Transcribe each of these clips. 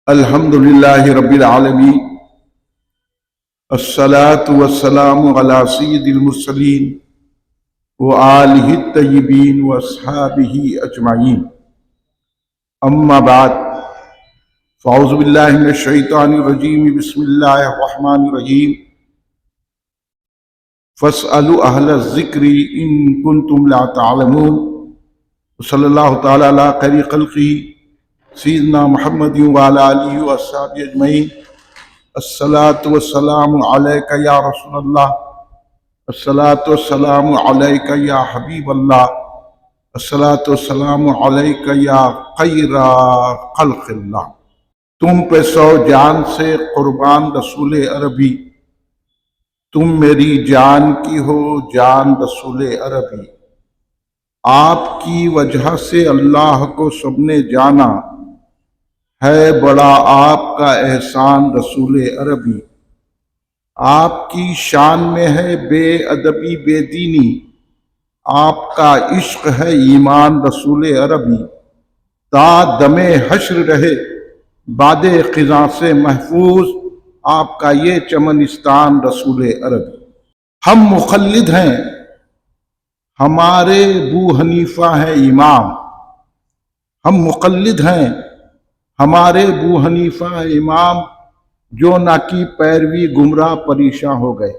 الحمد للہ رب العالمین الصلاة والسلام علی سید المرسلین وآلہ الطیبین واصحابہ اجمعین اما بعد فاعوذ باللہ من الشیطان الرجیم بسم اللہ الرحمن الرحیم فاسألوا اہل الذکر ان کنتم لا تعلمون صلی اللہ تعالی علی خیر خلقہ سیدنا محمد وعلی آلہ وصحبہ اجمعین الصلاۃ والسلام علیک یا رسول اللہ، الصلاۃ والسلام علیک یا حبیب اللہ، الصلاۃ والسلام علیک یا خیر خلق اللہ۔ تم پہ سو جان سے قربان رسول عربی، تم میری جان کی ہو جان رسول عربی، آپ کی وجہ سے اللہ کو سب نے جانا، ہے بڑا آپ کا احسان رسول عربی۔ آپ کی شان میں ہے بے ادبی بے دینی، آپ کا عشق ہے ایمان رسول عربی، تا دم حشر رہے باد خزاں سے محفوظ، آپ کا یہ چمنستان رسول عربی۔ ہم مقلد ہیں، ہمارے ابو حنیفہ ہیں امام، ہم مقلد ہیں، ہمارے ابو حنیفہ امام، جو نہ کی پیروی گمراہ پریشاں ہو گئے۔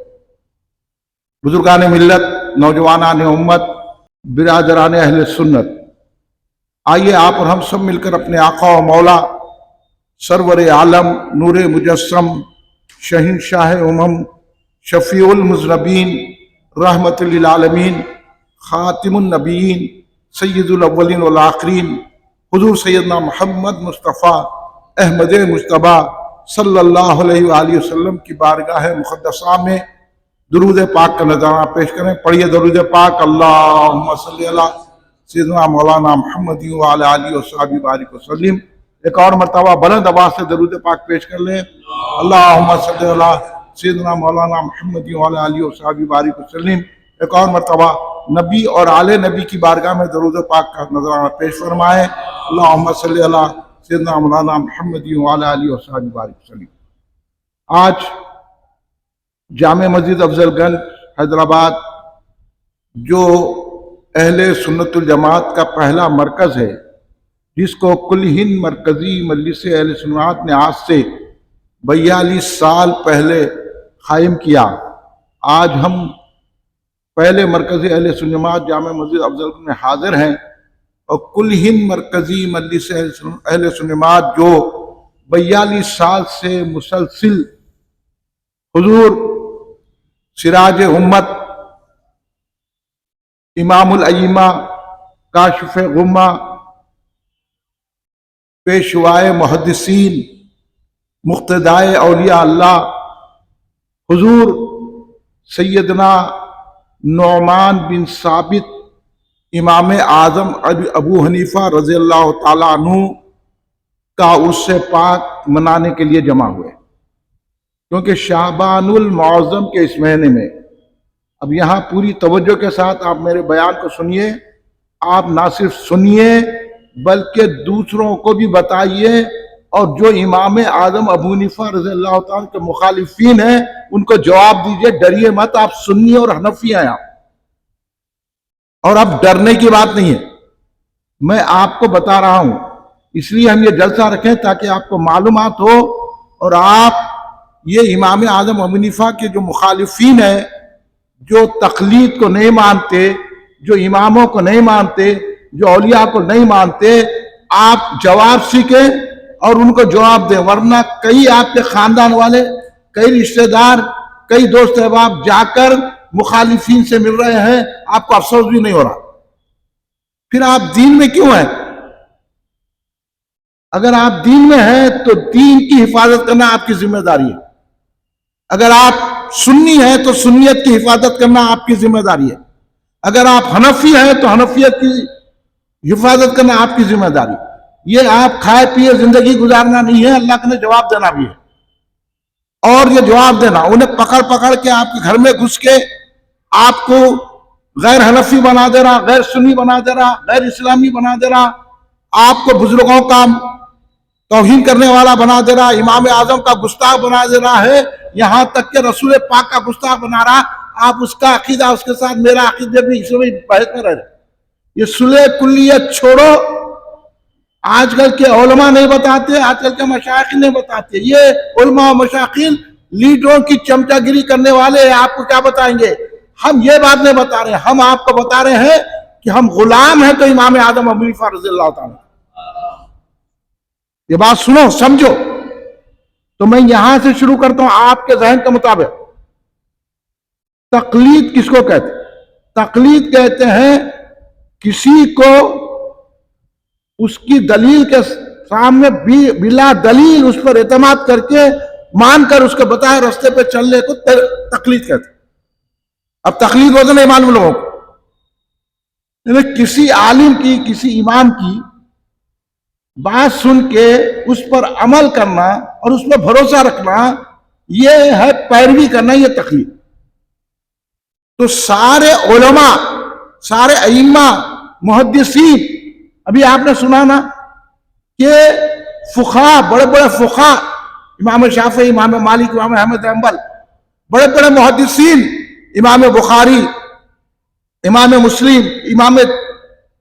بزرگان ملت، نوجوانان امت، برادران اہل سنت، آئیے آپ اور ہم سب مل کر اپنے آقا و مولا سرور عالم نور مجسم شہنشاہ شفیع المذنبین رحمت للعالمین خاتم النبیین سید الاولین والآخرین حضور سیدنا محمد مصطفیٰ احمد مجتبیٰ صلی اللہ علیہ وآلہ وسلم کی بارگاہ مقدسہ میں درود پاک کا نذرانہ پیش کریں۔ پڑھیے درود پاک، اللہم صلی اللہ سیدنا مولانا محمد وعلی آلہ وصحبہ بارک وسلم۔ ایک اور مرتبہ بلند آواز سے درود پاک پیش کر لیں، اللہم صلی اللہ سیدنا مولانا محمد وعلی آلہ وصحبہ بارک وسلم۔ ایک اور مرتبہ نبی اور آل نبی کی بارگاہ میں درود پاک کا نذرانہ پیش فرمائیں، اللہم صلی اللہ سیدنا مولانا محمد وعلی آلہ وصحبہ بارک وسلم۔ آج جامع مسجد افضل گنج حیدرآباد، جو اہل سنت الجماعت کا پہلا مرکز ہے، جس کو کل ہند مرکزی مجلس اہل سنت نے آج سے 42 سال پہلے قائم کیا، آج ہم پہلے مرکزی اہل سنت جماعت جامع مسجد افضل گنج میں حاضر ہیں، اور کل ہند مرکزی مجلس اہل سنت جماعت جو 42 سال سے مسلسل حضور سراج امت، امام الائمہ، کاشف غمہ، پیشوائے محدثین، مقتدائے اولیاء اللہ حضور سیدنا نعمان بن ثابت امام اعظم ابو حنیفہ رضی اللہ تعالیٰ عنہ کا عرس پاک منانے کے لیے جمع ہوئے، کیونکہ شعبان المعظم کے اس مہینے میں، اب یہاں پوری توجہ کے ساتھ آپ میرے بیان کو سنیے، آپ نہ صرف سنیے بلکہ دوسروں کو بھی بتائیے، اور جو امام اعظم ابو حنیفہ رضی اللہ تعالیٰ کے مخالفین ہیں ان کو جواب دیجئے، ڈریے مت، آپ سنی اور حنفی ہیں آپ، اور اب ڈرنے کی بات نہیں ہے، میں آپ کو بتا رہا ہوں، اس لیے ہم یہ جلسہ رکھیں تاکہ آپ کو معلومات ہو، اور آپ یہ امام اعظم ابو حنیفہ کے جو مخالفین ہیں، جو تقلید کو نہیں مانتے، جو اماموں کو نہیں مانتے، جو اولیاء کو نہیں مانتے، آپ جواب سیکھیں اور ان کو جواب دیں، ورنہ کئی آپ کے خاندان والے، کئی رشتہ دار، کئی دوست احباب جا کر مخالفین سے مل رہے ہیں، آپ کو افسوس بھی نہیں ہو رہا، پھر آپ دین میں کیوں ہیں؟ اگر آپ دین میں ہیں تو دین کی حفاظت کرنا آپ کی ذمہ داری ہے، اگر آپ سنی ہیں تو سنیت کی حفاظت کرنا آپ کی ذمہ داری ہے، اگر آپ حنفی ہیں تو حنفیت کی حفاظت کرنا آپ کی ذمہ داری ہے۔ یہ آپ کھائے پیے زندگی گزارنا نہیں ہے، اللہ نے جواب دینا بھی ہے، اور یہ جواب دینا، انہیں پکڑ پکڑ کے آپ کے گھر میں گھس کے آپ کو غیر حنفی بنا دے رہا، غیر سنی بنا دے رہا، غیر اسلامی بنا دے رہا، آپ کو بزرگوں کا توہین کرنے والا بنا دے رہا، امام اعظم کا گستاخ بنا دے رہا ہے، یہاں تک کہ رسول پاک کا گستاخ بنا رہا. آپ اس کا عقیدہ اس کے ساتھ میرا عقیدہ بھی اس میں بحث میں رہ رہے. یہ صلح کلیت چھوڑو. آج کل کے علماء نہیں بتاتے، آج کل کے مشائخ نہیں بتاتے. یہ علماء و مشائخین لیڈروں کی چمچہ گیری کرنے والے ہیں. آپ کو کیا بتائیں گے؟ ہم یہ بات نہیں بتا رہے، ہم آپ کو بتا رہے ہیں کہ ہم غلام ہیں تو امام اعظم ابو حنیفہ رضی اللہ تعالیٰ. یہ بات سنو، سمجھو. تو میں یہاں سے شروع کرتا ہوں آپ کے ذہن کے مطابق. تقلید کس کو کہتے ہیں؟ تقلید کہتے ہیں کسی کو اس کی دلیل کے سامنے بلا دلیل اس پر اعتماد کر کے مان کر اس کے بتائے راستے پہ چلنے کو تقلید کہتے ہیں. اب تقلید ہوتا نہیں معلوم لوگوں کو، یعنی کسی عالم کی، کسی امام کی بات سن کے اس پر عمل کرنا اور اس پر بھروسہ رکھنا، یہ ہے پیروی کرنا، یہ تقلید. تو سارے علماء، سارے ائمہ، محدثین، ابھی آپ نے سنا نا کہ فقہاء، بڑے بڑے فقہاء، امام شافعی، امام مالک، امام احمد بن حنبل، بڑے بڑے محدثین، امام بخاری، امام مسلم، امام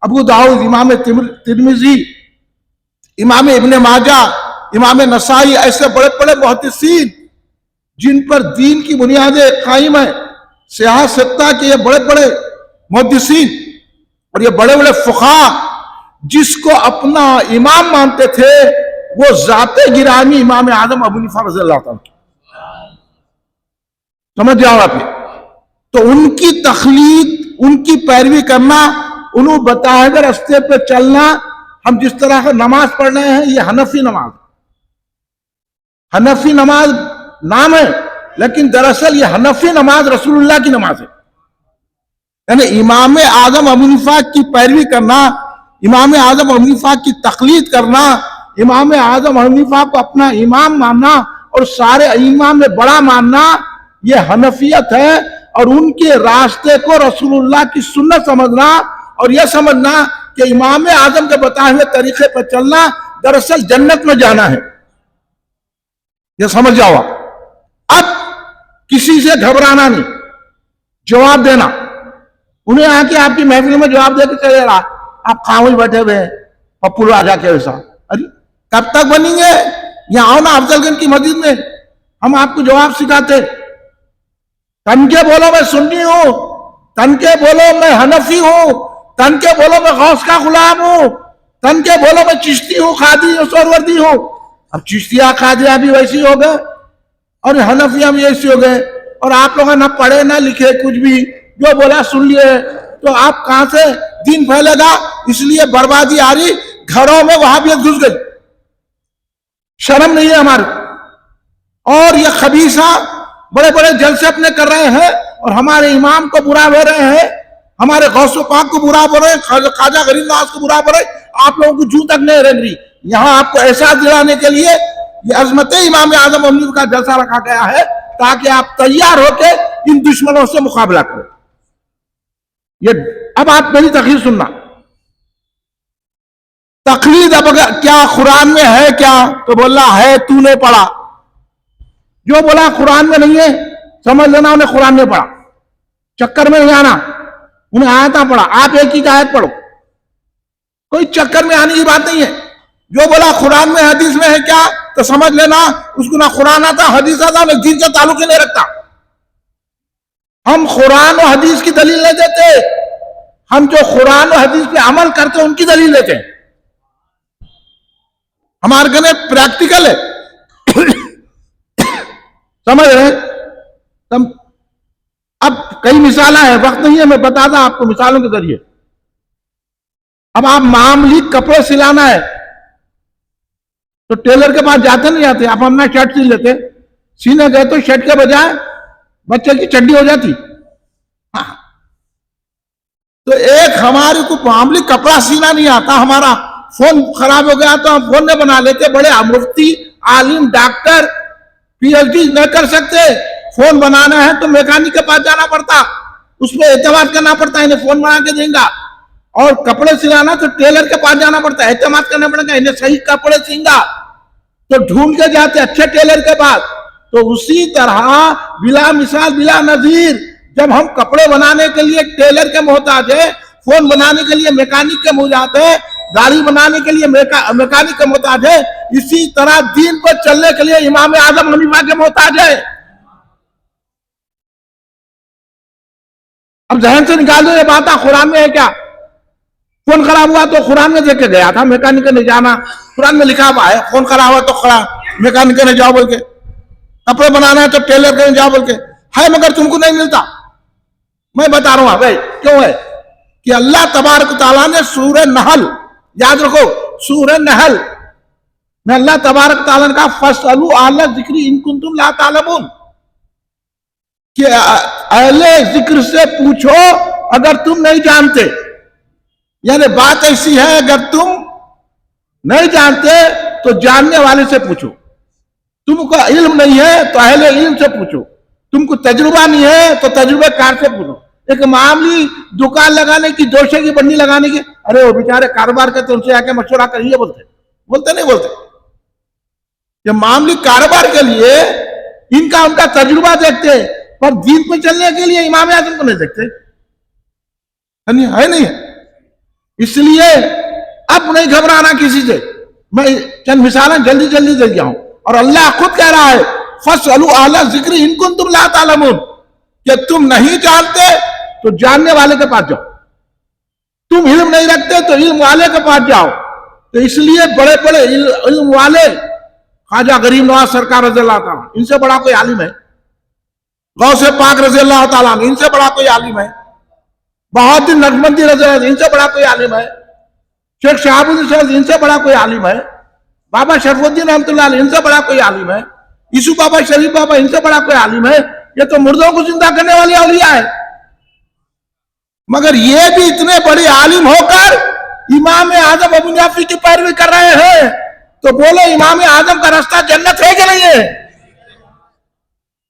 ابو داؤد، امام ترمذی، امام ابن ماجہ، امام نسائی، ایسے بڑے بڑے محدثین جن پر دین کی بنیادیں قائم ہیں، سیاہ ستہ کے یہ بڑے بڑے محدثین اور یہ بڑے بڑے فقہاء جس کو اپنا امام مانتے تھے، وہ ذات گرامی امام اعظم ابو حنیفہ رضی اللہ تعالیٰ. سمجھ جاؤ آپ. تو ان کی تقلید، ان کی پیروی کرنا، انہوں بتائے ہوئے راستے پہ چلنا. ہم جس طرح سے نماز پڑھ رہے ہیں، یہ حنفی نماز، حنفی نماز نام ہے، لیکن دراصل یہ حنفی نماز رسول اللہ کی نماز ہے. یعنی امام اعظم ابو حنیفہ کی پیروی کرنا، امام اعظم ابو حنیفہ کی تقلید کرنا، امام اعظم ابو حنیفہ کو اپنا امام ماننا اور سارے ائمہ میں بڑا ماننا، یہ حنفیت ہے. اور ان کے راستے کو رسول اللہ کی سنت سمجھنا اور یہ سمجھنا کہ امام اعظم کے بتائے ہوئے طریقے پر چلنا دراصل جنت میں جانا ہے. یہ سمجھ جاؤ. اب کسی سے گھبرانا نہیں، جواب دینا. انہیں آ کے آپ کی محفل میں جواب دے کے چلے رہا، آپ خاموش بیٹھے ہوئے ہیں پپو راجا کے ویسا. ارے کب تک بنیں گے؟ یہاں آؤ نا افضل گنج کی مسجد میں، ہم آپ کو جواب سکھاتے. تن کے بولو میں سنی ہوں، تن کے بولو میں حنفی ہوں، تن کے بولو میں غوث کا غلام ہوں، تن کے بولو میں چشتی ہوں، قادری ہوں، سہروردی ہوں. اب چشتیاں قادریاں بھی ویسی ہو گئے اور حنفیاں بھی ایسی ہو گئے، اور آپ لوگ نہ پڑھے نہ لکھے، کچھ بھی جو بولا سن لیے. تو آپ کہاں سے دین پھیلے گا؟ اس لیے بربادی آ رہی، گھروں میں وہابیت گھس گئی. شرم نہیں ہے ہمارے. اور یہ خبیثہ بڑے بڑے جلسے اپنے کر رہے ہیں اور ہمارے امام کو برا بول رہے ہیں، ہمارے غوث و پاک کو برا بول رہے ہیں، خواجہ غریب نواز کو برا بول رہے ہیں. آپ لوگوں کو جوں تک نہیں رہ رہی. یہاں آپ کو احساس دلانے کے لیے یہ عظمت امام اعظم ابو حنیفہ کا جلسہ رکھا گیا ہے تاکہ آپ تیار ہو کے ان دشمنوں سے مقابلہ کریں. یہ اب آپ میری تقریر سننا. تقلید اب کیا قرآن میں ہے کیا؟ تو بولا ہے، تو نے پڑھا. جو بولا قرآن میں نہیں ہے سمجھ لینا انہیں قرآن میں پڑھا، چکر میں نہیں آنا. انہیں آیتاں پڑھا، آپ ایک ہی آیت پڑھو، کوئی چکر میں آنے کی بات نہیں ہے. جو بولا قرآن میں حدیث میں ہے کیا تو سمجھ لینا اس کو نہ قرآن آتا حدیث آتا، میں دین سے تعلق ہی نہیں رکھتا. ہم قرآن و حدیث کی دلیل نہیں دیتے، ہم جو قرآن و حدیث پہ عمل کرتے ان کی دلیل دیتے ہیں. ہمارے گھر پریکٹیکل ہے. سمجھ رہے؟ اب کئی مثالیں ہیں، وقت نہیں ہے میں بتاتا آپ کو مثالوں کے ذریعے. اب آپ معمولی کپڑے سلانا ہے تو ٹیلر کے پاس جاتے نہیں جاتے، آپ اپنا شرٹ سی لیتے، سینے گئے تو شرٹ کے بجائے بچے کی چڈی ہو جاتی. ہاں تو ایک ہمارے کو معمولی کپڑا سینا نہیں آتا، ہمارا فون خراب ہو گیا تو ہم فون نہیں بنا لیتے. بڑے مفتی، عالم، ڈاکٹر، پی ایچ ڈی نہ کر سکتے، فون بنانا ہے تو میکینک کے پاس جانا پڑتا، اس پہ اعتماد کرنا پڑتا ہے انہیں فون بنا کے دیں گا. اور کپڑے سلانا تو ٹیلر کے پاس جانا پڑتا ہے، اعتماد کرنا پڑے گا انہیں صحیح کپڑے سیں گا. تو ڈھونڈ کے جاتے اچھے ٹیلر کے پاس. تو اسی طرح بلا مثال بلا نظیر جب ہم کپڑے بنانے کے لیے ٹیلر کے محتاج ہے، فون بنانے کے لیے میکینک کے محتاج ہے، گاڑی بنانے کے لیے میکینک کے محتاج ہے، اسی طرح دین پر چلنے کے لیے امام اعظم حنیفہ کے محتاج ہے. اب ذہن سے نکال دو یہ بات قرآن میں ہے کیا؟ فون خراب ہوا تو قرآن میں دیکھ کے گیا تھا میکینک کے نہیں جانا، قرآن میں لکھا ہوا ہے فون خراب ہوا تو میکینک کے نہیں جاؤ بول کے، کپڑے بنانا ہے تو ٹیلر کے نہیں جاؤ بول کے ہے، مگر تم کو نہیں ملتا. میں بتا رہا ہوں بھائی کیوں ہے کہ اللہ تبارک تعالیٰ نے سورہ نحل، یاد رکھو سورہ نحل میں اللہ تبارک تعالیٰ نے کہا فَاسْأَلُوا أَهْلَ الذِّكْرِ إِن كُنتُمْ لَا تَعْلَمُونَ، کہ اہل ذکر سے پوچھو اگر تم نہیں جانتے. یعنی بات ایسی ہے اگر تم نہیں جانتے تو جاننے والے سے پوچھو، تم کو علم نہیں ہے تو اہل علم سے پوچھو، تم کو تجربہ نہیں ہے تو تجربہ کار سے پوچھو. ایک معاملی دکان لگانے کی، دوشے کی بنی لگانے کی، ارے وہ بیچارے کاروبار کے تو ان سے آ کے مشورہ کریے بولتے نہیں بولتے. یہ معاملی کاروبار کے لیے ان کا تجربہ دیکھتے، پر دین پہ چلنے کے لیے امام اعظم کو نہیں دیکھتے، ہے نہیں. اس لیے اب نہیں گھبرانا کسی سے. میں چند مثالیں جلدی جلدی دے گیا ہوں، اور اللہ خود کہہ رہا ہے فَاسْأَلُوا أَهْلَ الذِّكْرِ إِن كُنتُمْ لَا تَعْلَمُونَ، کہ تم نہیں جانتے تو جاننے والے کے پاس جاؤ، تم علم نہیں رکھتے تو علم والے کے پاس جاؤ. تو اس لیے بڑے بڑے علم والے خواجہ غریب نواز سرکار رضی اللہ تعالیٰ ان سے بڑا کوئی عالم ہے، غوث پاک رضی اللہ تعالیٰ ان سے بڑا کوئی عالم ہے، بہادر نقشبندی رضی اللہ ان سے بڑا کوئی عالم ہے، شیخ شہاب الدین ان سے بڑا کوئی عالم ہے، بابا شرف الدین رحمۃ اللہ علیہ ان سے بڑا کوئی عالم ہے، یسوع بابا شریف بابا ان سے بڑا کوئی عالم ہے. یہ تو مردوں کو زندہ کرنے والے اولیاء ہے. مگر یہ بھی اتنے بڑے عالم ہو کر امام اعظم ابو حنیفہ کی پیروی کر رہے ہیں، تو بولو امام اعظم کا راستہ جنت ہے کہ نہیں ہے؟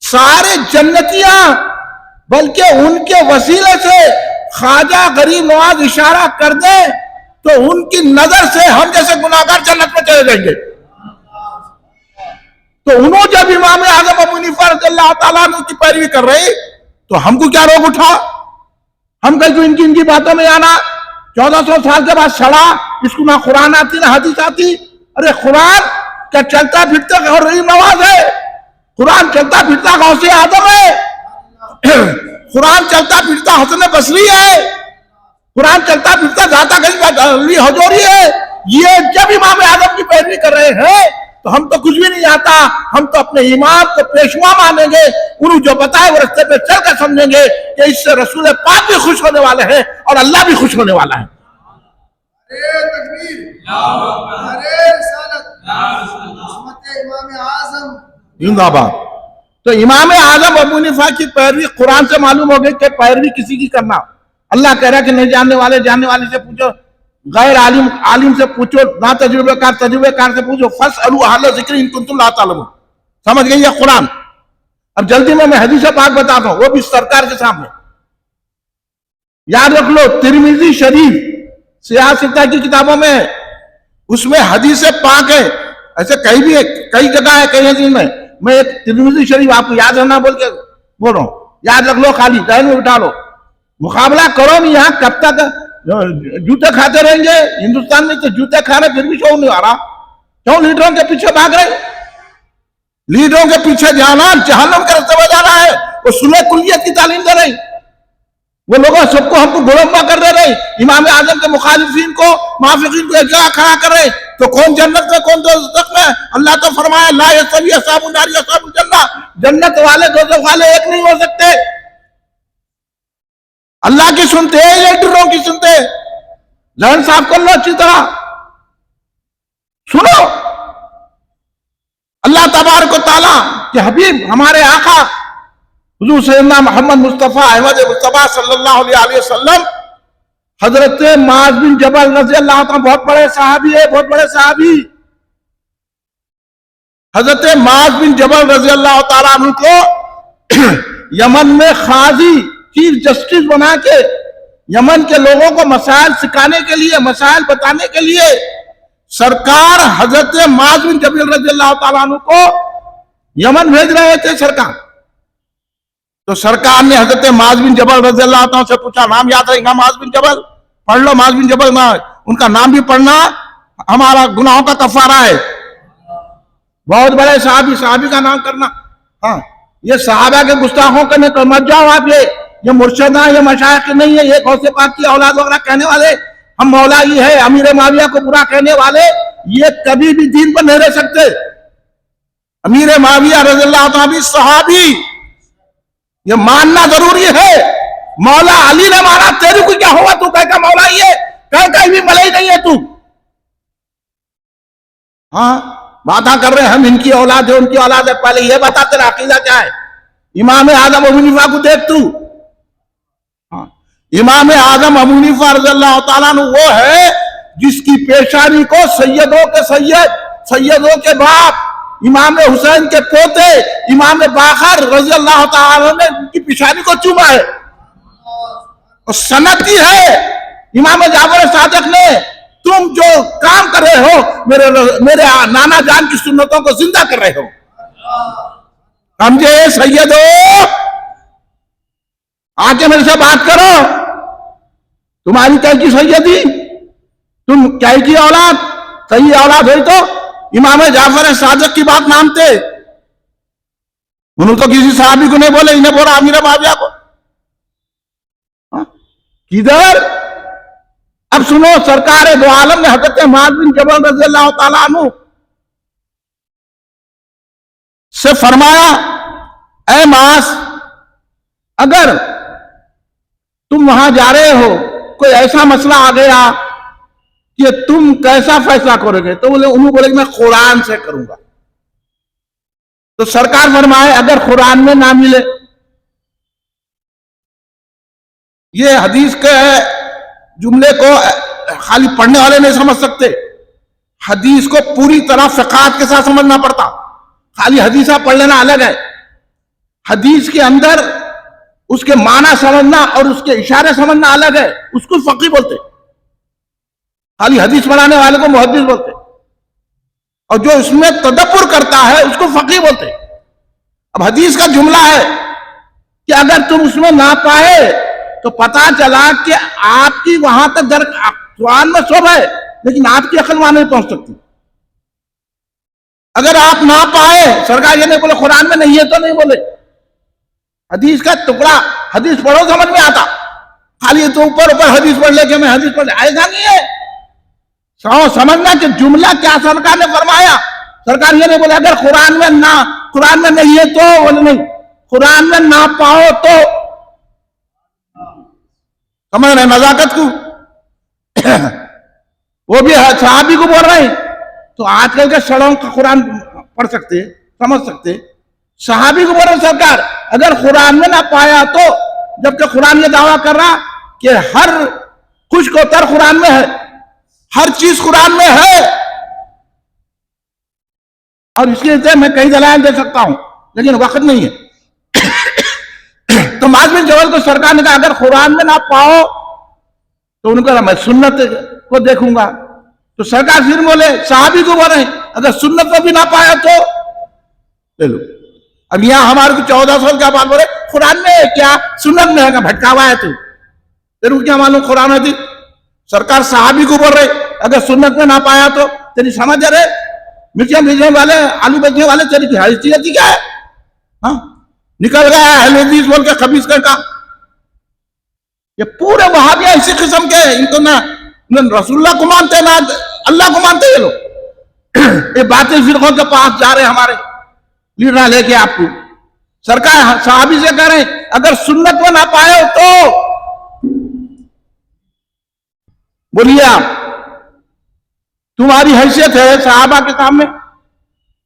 سارے جنتیاں، بلکہ ان کے وسیلے سے خواجہ غریب نواز اشارہ کر دے تو ان کی نظر سے ہم جیسے گناہگار جنت میں چلے جائیں گے. تو انہوں جب امام اعظم ابو حنیفہ رضی اللہ تعالیٰ عنہ کی پیروی کر رہے تو ہم کو کیا روک اٹھا؟ ہم کہیں ان کی باتوں میں آنا 1400 سال کے بعد سڑا، اس کو نہ قرآن آتی نہ حدیث آتی. ارے قرآن کیا چلتا پھرتا غریب نواز ہے؟ قرآن چلتا پھرتا غوث اعظم ہے؟ قرآن چلتا پھرتا حسن بصری ہے؟ قرآن چلتا پھرتا ذاتا علی حضوری ہے؟ یہ جب امام اعظم کی پیروی کر رہے ہیں تو ہم تو کچھ بھی نہیں آتا، ہم تو اپنے امام کو پیشوا مانیں گے، انہوں جو بتائے وہ رستے پہ چل کر سمجھیں گے کہ اس سے رسول پاک بھی خوش ہونے والے ہیں اور اللہ بھی خوش ہونے والا ہے. تکبیر، رسالت، امام اعظم زندہ باد. تو امام اعظم ابو حنیفہ کی پیروی قرآن سے معلوم ہو گئی کہ پیروی کسی کی کرنا. اللہ کہہ رہا ہے کہ نہیں جاننے والے سے پوچھو، غیر عالم سے پوچھو، نہ تجربہ کار سے پوچھو. فَاسْأَلُوا أَهْلَ الذِّكْرِ إِن كُنتُمْ لَا تَعْلَمُونَ. سمجھ گئی یہ قرآن؟ اب جلدی میں حدیث پاک بتاتا ہوں، وہ بھی سرکار کے سامنے. یاد رکھ لو ترمذی شریف سیاہ ستہ کی کتابوں میں اس میں حدیث پاک ہے، ایسے کہیں بھی ہے، کئی جگہ ہے، کئی حدیث میں ایک ترمذی شریف آپ کو یاد رہنا بول کے بول رہا ہوں، یاد رکھ لو، خالی ذہن میں بٹھا لو. مقابلہ کرو نہیں، یہاں کب تک جوتے کھاتے رہیں گے؟ ہندوستان میں تو جوتے کھا رہے پھر بھی شعور نہیں آ رہا. کیوں لیڈروں کے پیچھے بھاگ رہے؟ لیڈروں کے پیچھے جانا جہنم کے راستے میں جانا ہے. وہ صلح کلیت کی تعلیم دے رہی، وہ لوگوں سب کو ہم کو گڑمبا کر دے رہے، امام اعظم کے مخالفین کو موافقین کو ایک جگہ کھڑا کر رہے. تو کون جنت میں کون دوزخ میں؟ اللہ تو فرمایا لا یستوی اصحاب النار واصحاب الجنہ، جنت والے دوزخ والے ایک نہیں ہو سکتے. اللہ کی سنتے ہیں، لیڈروں کی سنتے ہیں. ذہن صاف کر لو اچھی طرح، سنو. اللہ تبارک و تعالیٰ کہ حبیب ہمارے آقا حضور سیدنا محمد مصطفیٰ احمد مصطفیٰ صلی اللہ علیہ وسلم حضرت معاذ بن جبل رضی اللہ عنہ بہت بڑے صحابی ہے، بہت بڑے صحابی. حضرت معاذ بن جبل رضی اللہ تعالیٰ عنہ کو یمن میں قاضی چیف جسٹس بنا کے یمن کے لوگوں کو مسائل سکھانے کے لیے، مسائل بتانے کے لیے سرکار حضرت معاذ بن جبل رضی اللہ تعالیٰ عنہ کو یمن بھیج رہے تھے سرکار. تو سرکار نے حضرت معاذ بن جبل رضی اللہ تعالیٰ سے پوچھا, نام یاد رہے گا معاذ بن جبل؟ پڑھ لو معاذ بن جبل. ان کا نام بھی پڑھنا ہمارا گناہوں کا کفارہ ہے. بہت بڑے صحابی کا نام کرنا. ہاں, یہ صحابہ کے گستاخوں کرنے کو مت جاؤ آپ. یہ مرشدہ, یہ مشائخ نہیں ہے, یہ غوث پاک کی اولاد وغیرہ کہنے والے, ہم مولا ہی ہے, امیر معاویہ کو برا کہنے والے, یہ کبھی بھی دین پر نہیں رہ سکتے. امیر معاویہ رضی اللہ تعالیٰ بھی صحابی, یہ ماننا ضروری ہے. مولا علی نے مانا, تیری کو کیا ہوا؟ تو کہہ کا مولا ہی ہے, کہیں بھی ملئی نہیں ہے تو. ہاں, باتاں کر رہے ہیں ہم ان کی اولاد ہے, ان کی اولاد ہے. پہلے یہ بتا تیرا عقیدہ کیا ہے. امام اعظم ابو حنیفہ کو دیکھ تو. امام اعظم ابو حنیفہ رضی اللہ تعالیٰ عنہ وہ ہے جس کی پیشانی کو سیدوں کے سید, سیدوں کے باپ, امام حسین کے پوتے امام باقر رضی اللہ تعالیٰ نے ان کی پیشانی کو چوما ہے. اور سند ہی ہے امام جعفر صادق نے, تم جو کام کر رہے ہو میرے نانا جان کی سنتوں کو زندہ کر رہے ہو. سمجھے سیدو, آ کے میرے سے بات کرو. تمہاری کیا کی سیدی, تم کیا کی اولاد, صحیح اولاد ہوئی تو امام جعفر صادق کی بات مانتے. انہوں تو کسی صحابی کو نہیں بولے, انہیں بولا امیر معاویہ کو. کدھر؟ اب سنو, سرکار دو عالم نے حضرت معاذ بن جبل رضی اللہ تعالیٰ عنہ سے فرمایا, اے معاذ, اگر تم وہاں جا رہے ہو, کوئی ایسا مسئلہ آ گیا کہ تم کیسا فیصلہ کرو گے؟ تو انہوں بولے کہ میں قرآن سے کروں گا. تو سرکار فرمائے, اگر قرآن میں نہ ملے, یہ حدیث کے جملے کو خالی پڑھنے والے نہیں سمجھ سکتے, حدیث کو پوری طرح فقاہت کے ساتھ سمجھنا پڑتا. خالی حدیثہ پڑھ لینا الگ ہے, حدیث کے اندر اس کے معنی سمجھنا اور اس کے اشارے سمجھنا الگ ہے. اس کو فقیہ بولتے, خالی حدیث پڑھانے والے کو محدث بولتے, اور جو اس میں تدبر کرتا ہے اس کو فقیہ بولتے. اب حدیث کا جملہ ہے کہ اگر تم اس میں نہ پائے تو پتا چلا کہ آپ کی وہاں تک قرآن میں سب ہے لیکن آپ کی عقل وہاں نہیں پہنچ سکتی. اگر آپ نہ پائے, سرکار یہ نہیں بولے قرآن میں نہیں ہے تو نہیں بولے, حدیث کا ٹکڑا حدیث پڑھو سمجھ میں آتا. خالی تو اوپر حدیث پڑھ لے کہ میں حدیث پڑھ لے, ایسا نہیں ہے. سمجھنا کہ جملہ کیا سرکار نے فرمایا. سرکار یہ نہیں بولے اگر قرآن میں نہیں ہے تو بولے نہیں, قرآن میں نہ پاؤ تو. سمجھ رہے نزاکت کو؟ وہ بھی صحابی کو بول رہے ہیں. تو آج کل کے سڑوں کا قرآن پڑھ سکتے, سمجھ سکتے. صحابی کو بول رہے سرکار اگر قرآن میں نہ پایا تو, جبکہ قرآن یہ دعویٰ کر رہا کہ ہر خشک و تر قرآن میں ہے, ہر چیز قرآن میں ہے. اور اس کے لیے میں کئی دلائل دے سکتا ہوں لیکن وقت نہیں ہے. تو معاذ بن جبل کو سرکار نے کہا اگر قرآن میں نہ پاؤ تو ان کو میں سنت کو دیکھوں گا. تو سرکار پھر بولے, صحابی کو بول رہے ہیں اگر سنت کو بھی نہ پایا تو لے لو. اب یہاں ہمارے کو 14 سال کا بات بولے قرآن میں کیا سنت میں ہے, کا بھٹکا ہوا ہے تو تیرے کو کیا معلوم قرآن ہے. سرکار صحابی کو بول رہے اگر سنت میں نہ پایا تو تیری سمجھ رہے مرچیاں بھیجنے والے, آلو بیچنے والے, تیری حیثیت کیا ہے؟ ہاں, نکل گیا اہل حدیث بول کے خبیث کا. یہ پورے وہابیہ اسی قسم کے, ان کو نہ رسول اللہ کو مانتے نہ اللہ کو مانتے. یہ لوگ یہ باطل فرقوں کے پاس جا رہے ہمارے لیڈر لے کے آپ کو. سرکار صحابی سے کہہ رہے ہیں اگر سنت میں نہ پائے تو بولیے آپ, تمہاری حیثیت ہے صحابہ کے سامنے,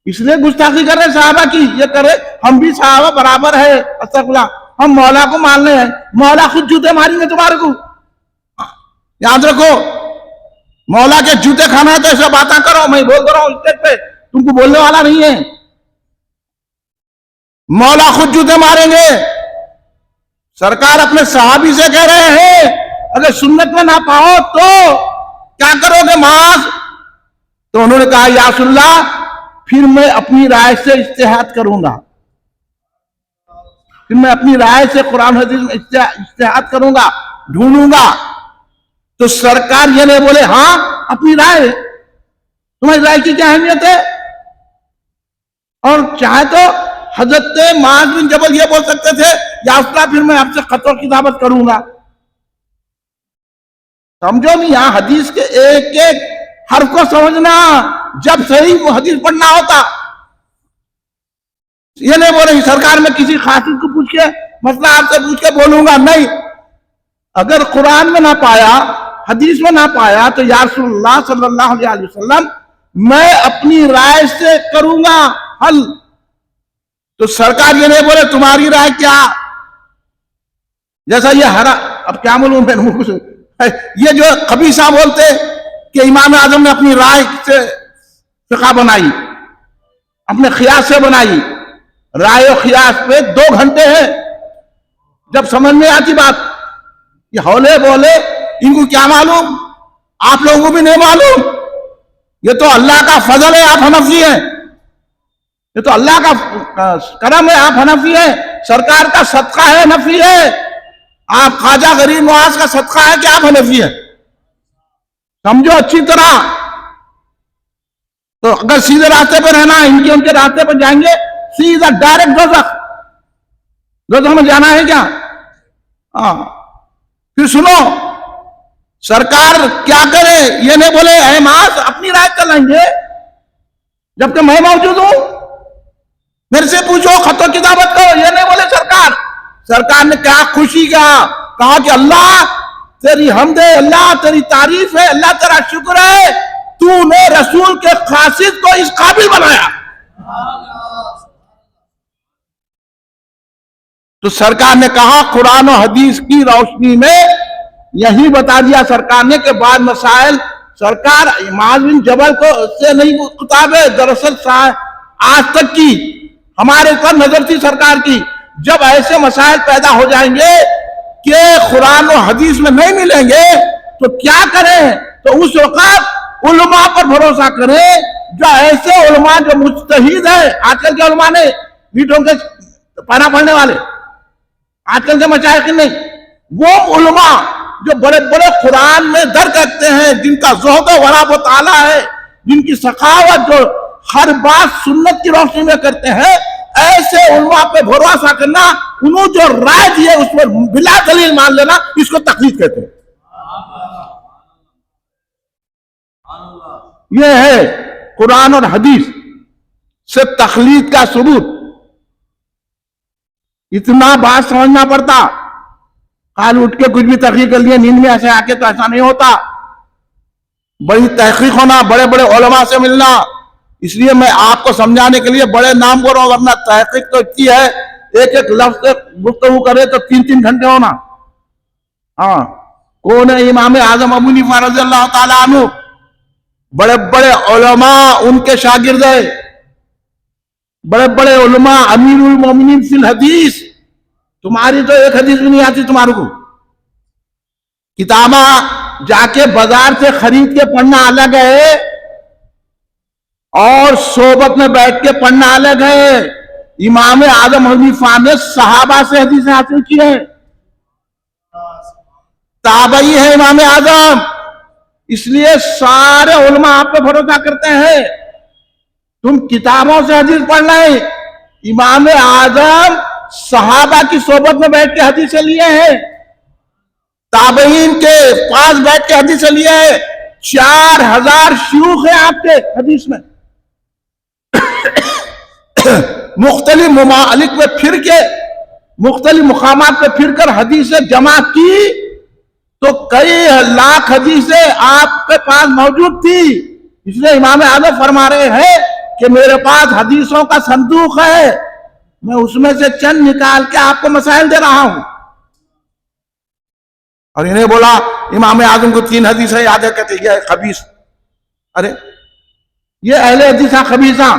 اس لیے گستاخی کر رہے صحابہ کی. یہ کر رہے ہم بھی صحابہ برابر ہے, استغفراللہ, ہم مولا کو مان رہے ہیں, مولا خود جوتے ماریں گے تمہارے کو. یاد رکھو, مولا کے جوتے کھانا ہے تو ایسا باتیں کرو. میں بول رہا ہوں اسٹیج پہ, تم کو بولنے والا نہیں ہے. مولا خود جوتے ماریں گے. سرکار اپنے صحابی سے کہہ رہے ہیں اگر سنت میں نہ پاؤ تو کیا کرو گے معاذ؟ تو انہوں نے کہا یا رسول اللہ پھر میں اپنی رائے سے اجتہاد کروں گا، پھر میں اپنی رائے سے قرآن حدیث میں اجتہاد کروں گا، ڈھونڈوں گا۔ تو سرکار یہ نہیں بولے ہاں اپنی رائے، تمہاری رائے کی کیا اہمیت ہے؟ اور چاہے تو حضرت معاذ بن جبل یہ بول سکتے تھے یا رسول اللہ پھر میں آپ سے خط و کتابت کروں گا۔ سمجھو نہیں، یہاں حدیث کے ایک ایک حرف کو سمجھنا، جب صحیح حدیث پڑھنا ہوتا۔ یہ نہیں بولے سرکار میں کسی خاص کو پوچھ کے مسئلہ آپ سے پوچھ کے بولوں گا، نہیں، اگر قرآن میں نہ پایا، حدیث میں نہ پایا تو یا رسول اللہ صلی اللہ علیہ وسلم میں اپنی رائے سے کروں گا حل۔ تو سرکار یہ نہیں بولے تمہاری رائے کیا، جیسا یہ اب کیا معلوم ہے، یہ جو خبیثہ بولتے کہ امام اعظم نے اپنی رائے سے فقہ بنائی، اپنے خیال سے بنائی، رائے و خیال پہ 2 گھنٹے ہیں، جب سمجھ میں آتی بات یہ ہولے بولے، ان کو کیا معلوم، آپ لوگوں کو بھی نہیں معلوم، یہ تو اللہ کا فضل ہے، آپ حنفی ہیں، یہ تو اللہ کا کرم ہے، آپ حنفی ہیں، سرکار کا صدقہ ہے، حنفی ہے، آپ خواجہ غریب نواز کا صدقہ ہے کہ آپ حنفی ہیں، سمجھو اچھی طرح۔ تو اگر سیدھے راستے پہ رہنا، ان کے راستے پہ جائیں گے سیدھا ڈائریکٹ دوزخ میں جانا ہے کیا؟ پھر سنو سرکار کیا کرے، یہ نہیں بولے اے معاذ اپنی رائے چلائیں گے جبکہ میں موجود ہوں، میرے سے پوچھو خط و کتابت کرو، یہ نہیں بولے سرکار نے کیا خوشی کہا کہ اللہ تیری حمد ہے، اللہ تیری تعریف ہے، اللہ تیرا شکر ہے، تو نے رسول کے قاصد کو اس قابل بنایا۔ تو سرکار نے کہا قرآن و حدیث کی روشنی میں یہی بتا دیا سرکار نے کہ بعض مسائل سرکار معاذ بن جبل کو سے نہیں خطاب ہے، دراصل آج تک کی ہمارے پر نظر تھی سرکار کی، جب ایسے مسائل پیدا ہو جائیں گے کہ قرآن و حدیث میں نہیں ملیں گے تو کیا کریں؟ تو اس وقت علماء پر بھروسہ کریں، جو ایسے علماء جو مجتہد ہیں، آج کل کے علماء نے میٹوں کے پڑھنا پڑھنے والے، آج کل کے مشائخ نہیں، وہ علماء جو بڑے بڑے قرآن میں درک رکھتے ہیں، جن کا زہد و ورع و تعالی ہے، جن کی سخاوت جو ہر بات سنت کی روشنی میں کرتے ہیں، ایسے علماء پہ بھروسہ کرنا، انہوں جو رائے دی ہے اس پر بلا دلیل مان لینا، اس کو تقلید کہتے ہیں۔ یہ ہے قرآن اور حدیث سے تقلید کا ثبوت۔ اتنا بات سمجھنا پڑتا، کال اٹھ کے کچھ بھی تحقیق کر لیا نیند میں ایسے آ کے، تو ایسا نہیں ہوتا، بڑی تحقیق ہونا، بڑے بڑے علماء سے ملنا۔ اس لیے میں آپ کو سمجھانے کے لیے بڑے نام بول رہا ہوں، ورنہ تحقیق تو اتنی ہے، ایک ایک لفظ گفتگو کرے تو 3 گھنٹے ہونا۔ کون ہے امام اعظم ابو حنیفہ رضی اللہ تعالیٰ عنہ؟ بڑے بڑے علماء ان کے شاگرد ہیں، بڑے بڑے علماء، امیر المومنین فی الحدیث۔ تمہاری تو ایک حدیث بھی نہیں آتی تمہارے کو، کتاباں جا کے بازار سے خرید کے پڑھنا الگ ہے اور صحبت میں بیٹھ کے پڑھنا الگ ہے۔ امام اعظم حنیفہ نے صحابہ سے حدیثیں حاصل کی ہیں، تابعی ہے امام اعظم، اس لیے سارے علماء آپ پہ بھروسہ کرتے ہیں۔ تم کتابوں سے حدیث پڑھ رہے، امام اعظم صحابہ کی صحبت میں بیٹھ کے حدیثیں لیے ہیں، تابعین کے پاس بیٹھ کے حدیثیں لیے ہیں، 4000 شیوخ ہیں آپ کے حدیث میں، مختلف ممالک میں پھر کے، مختلف مقامات پہ پھر کر حدیثیں جمع کی تو کئی لاکھ حدیثیں آپ کے پاس موجود تھی۔ اس لیے امام اعظم فرما رہے ہیں کہ میرے پاس حدیثوں کا صندوق ہے، میں اس میں سے چند نکال کے آپ کو مسائل دے رہا ہوں۔ اور انہیں بولا امام اعظم کو 3 حدیثیں یاد ہے، کہتے یہ خبیث، ارے یہ اہل حدیثہ خبیثہ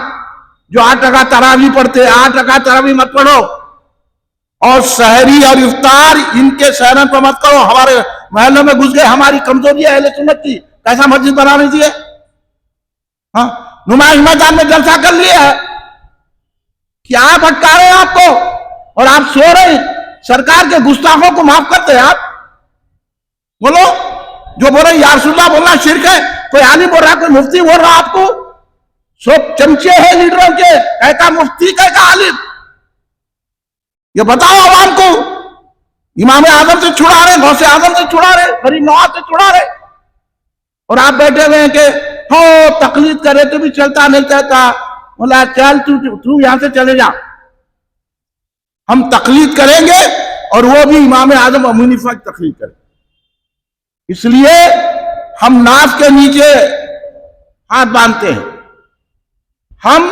جو 8 رکعت تراویح پڑھتے، 8 رکعت تراویح مت پڑھو، اور سحری اور افطار ان کے سحرن پر مت کرو۔ ہمارے محلوں میں گھس گئے، ہماری کمزوری ہے اہل سنت کی، کیسا مسجد بنا رہی تھی؟ ہاں نمائش میدان میں جلسہ کر لیا ہے کہ آپ اٹکا رہے ہیں آپ کو اور آپ سو رہے ہیں. سرکار کے گستاخوں کو معاف کرتے ہیں آپ. بولو جو بول رہے یا رسول اللہ بولنا شرک ہے. کوئی عالم بول رہا, کوئی مفتی بول رہا آپ کو. سب چمچے ہیں لیڈروں کے, کہتا مفتی کہتا عالم. یہ بتاؤ عوام کو. امام اعظم سے چھڑا رہے, غوث اعظم سے چھڑا رہے, غریب نواز سے چھڑا رہے, اور آپ بیٹھے ہوئے ہیں کہ ہو تقلید کرے تو بھی چلتا نہیں چلتا. بولا چل تو یہاں سے چلے جا. ہم تقلید کریں گے اور وہ بھی امام اعظم ابو حنیفہ کی تقلید کریں. اس لیے ہم ناف کے نیچے ہاتھ باندھتے ہیں. ہم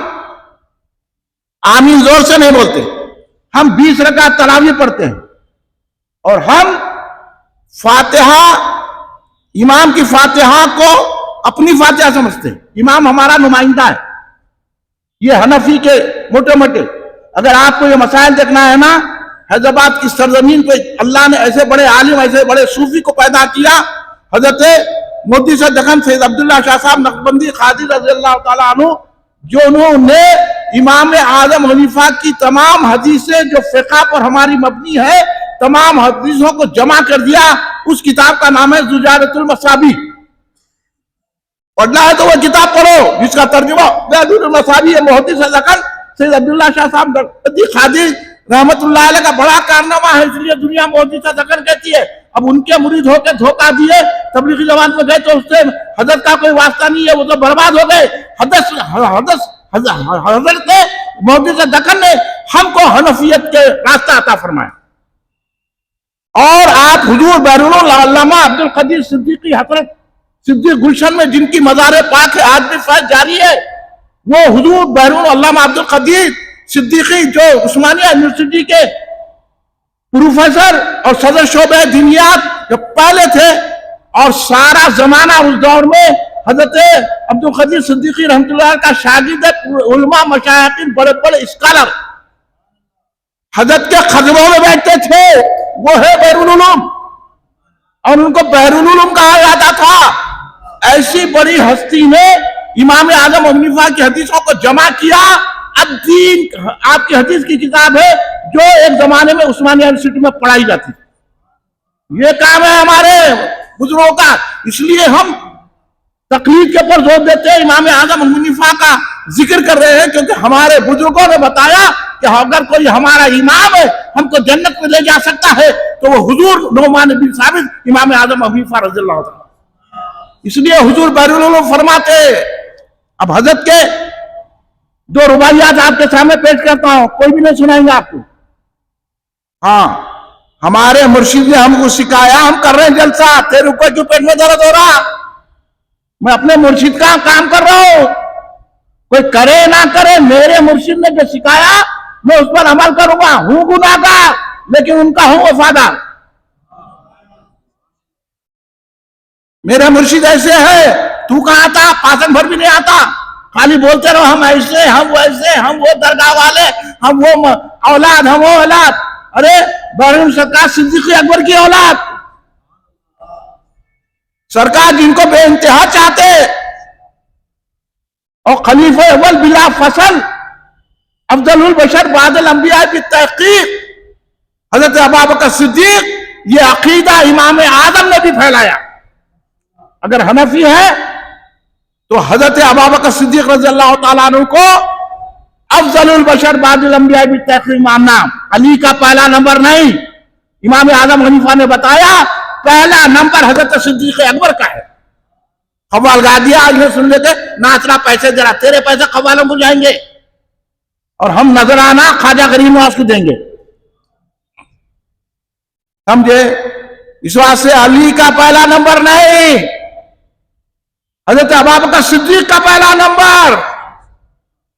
آمین زور سے نہیں بولتے. ہم 20 رکعت تراویح پڑھتے ہیں اور ہم فاتحہ, امام کی فاتحہ کو اپنی فاتحہ سمجھتے ہیں. امام ہمارا نمائندہ ہے. یہ حنفی کے موٹے موٹے. اگر آپ کو یہ مسائل دیکھنا ہے نا, حیدرآباد کی سرزمین پہ اللہ نے ایسے بڑے عالم, ایسے بڑے صوفی کو پیدا کیا. حضرت مودی سے دکن سید عبداللہ شاہ صاحب نقشبندی قادری رضی اللہ تعالیٰ عنہ, جو انہوں نے امام اعظم حنیفہ کی تمام حدیثیں جو فقہ پر ہماری مبنی ہے, تمام حدیثوں کو جمع کر دیا. اس کتاب کا نام ہے زجاجۃ المصابیح. پڑھنا ہے تو وہ کتاب پڑھو جس کا ترجمہ زجاجۃ المصابیح ہے. محدث دکن سید عبداللہ شاہ صاحب نقشبندی قادری رحمت اللہ علیہ کا بڑا کارنامہ ہے, اس لیے دنیا محدث دکن کہتی ہے. اب ان کے مرید ہو کے دھوکہ دیے, تبلیغی جماعت میں گئے تو اس سے حضرت کا کوئی واسطہ نہیں ہے, وہ تو برباد ہو گئے. حضرت محدث دکن نے ہم کو حنفیت کے راستہ عطا فرمایا. اور آپ حضور بیرون العلامہ عبد القدیر صدیقی حضرت صدیق گلشن میں جن کی مزار پاک ہے, آج بھی فیض جاری ہے, وہ حضور بیرون علامہ عبد القدیر صدیقی جو عثمانیہ یونیورسٹی کے پروفیسر اور صدر شعبہ دینیات جو پہلے تھے, اور سارا زمانہ اس دور میں حضرت عبد القدیر صدیقی رحمۃ اللہ کا شاگرد علماء مشایخین بڑے بڑے اسکالر حضرت کے قدموں میں بیٹھتے تھے. وہ ہے بیرون العلوم, اور ان کو بیرون العلوم کہا جاتا تھا. ایسی بڑی ہستی نے امام اعظم ابو حنیفہ کی حدیثوں کو جمع کیا. اب دین آپ کی حدیث کی کتاب ہے جو ایک زمانے میں عثمانیہ یونیورسٹی میں پڑھائی جاتی. یہ کام ہے ہمارے بزرگوں کا. اس لیے ہم تقلید کے اوپر زور دیتے ہیں, امام اعظم ابو حنیفہ کا ذکر کر رہے ہیں, کیونکہ ہمارے بزرگوں نے بتایا کہ اگر کوئی ہمارا امام ہے ہم کو جنت میں لے جا سکتا ہے تو وہ حضور نعمان بن ثابت امام اعظم ابو حنیفہ رضی اللہ عنہ. اس لیے حضور بیرون العلوم فرماتے. اب حضرت کے 2 رباعیات آپ کے سامنے پیش کرتا ہوں, کوئی بھی نہیں سنائیں گے آپ کو. ہاں ہمارے مرشد نے ہم کو سکھایا, ہم کر رہے ہیں جلسہ. تیرے کو جو پیٹ میں درد ہو رہا, میں اپنے مرشد کا کام کر رہا ہوں. کوئی کرے نہ کرے, میرے مرشد نے جو سکھایا میں اس پر عمل کروں گا. ہوں گناہگار لیکن ان کا ہوں وفادار. میرا مرشد ایسے ہے, تو کہاں آتا, پاسن بھر بھی نہیں آتا, خالی بولتے رہو ہم ایسے, ہم ویسے, ہم وہ درگاہ والے, ہم وہ اولاد, ہم وہ اولاد. ارے بیرون سرکار صدیق اکبر کی اولاد, سرکار جن کو بے انتہا چاہتے, اور خلیفہ اول بلا فصل افضل البشر بعد الانبیاء بالتحقیق حضرت ابوبکر صدیق. یہ عقیدہ امام اعظم نے بھی پھیلایا. اگر حنفی ہے تو حضرت ابوبکر صدیق رضی اللہ تعالیٰ عنہ کو افضل البشر بعد الانبیاء بالتحقیق ماننا. علی کا پہلا نمبر نہیں, امام اعظم حنیفہ نے بتایا پہلا نمبر حضرت صدیق اکبر کا ہے. قوال گا دیا, آج میں سن لیتے ناچنا پیسے دے رہا, تیرے پیسے قوالوں کو جائیں گے اور ہم نظرانہ خواجہ غریب نواز کو دیں گے. سمجھے؟ اس واسطے علی کا پہلا نمبر نہیں, حضرت ابوبکر صدیق کا پہلا نمبر.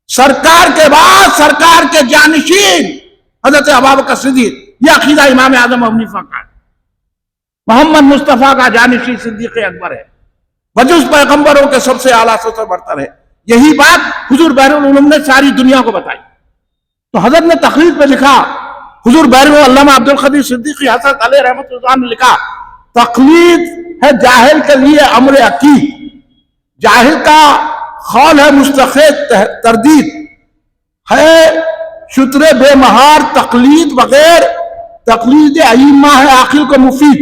سرکار کے بعد سرکار کے جانشین حضرت ابوبکر صدیق. یہ عقیدہ امام اعظم ابو حنیفہ کا ہے. محمد مصطفیٰ کا جانشین صدیق اکبر ہے, بجز پیغمبروں کے سب سے اعلیٰ سب سے برتر ہے. یہی بات حضور بیرون العلوم نے ساری دنیا کو بتائی. تو حضرت نے تقریر پہ لکھا, حضور بیرون علامہ عبد القدیر صدیقی حضرت علیہ رحمۃ اللہ نے لکھا, تقلید ہے جاہل کے لیے امر عقید. جاہل کا خول ہے مستقل تردید، ہے شطر بے مہار تقلید بغیر، تقلید ائمہ ہے عاقل کو مفید.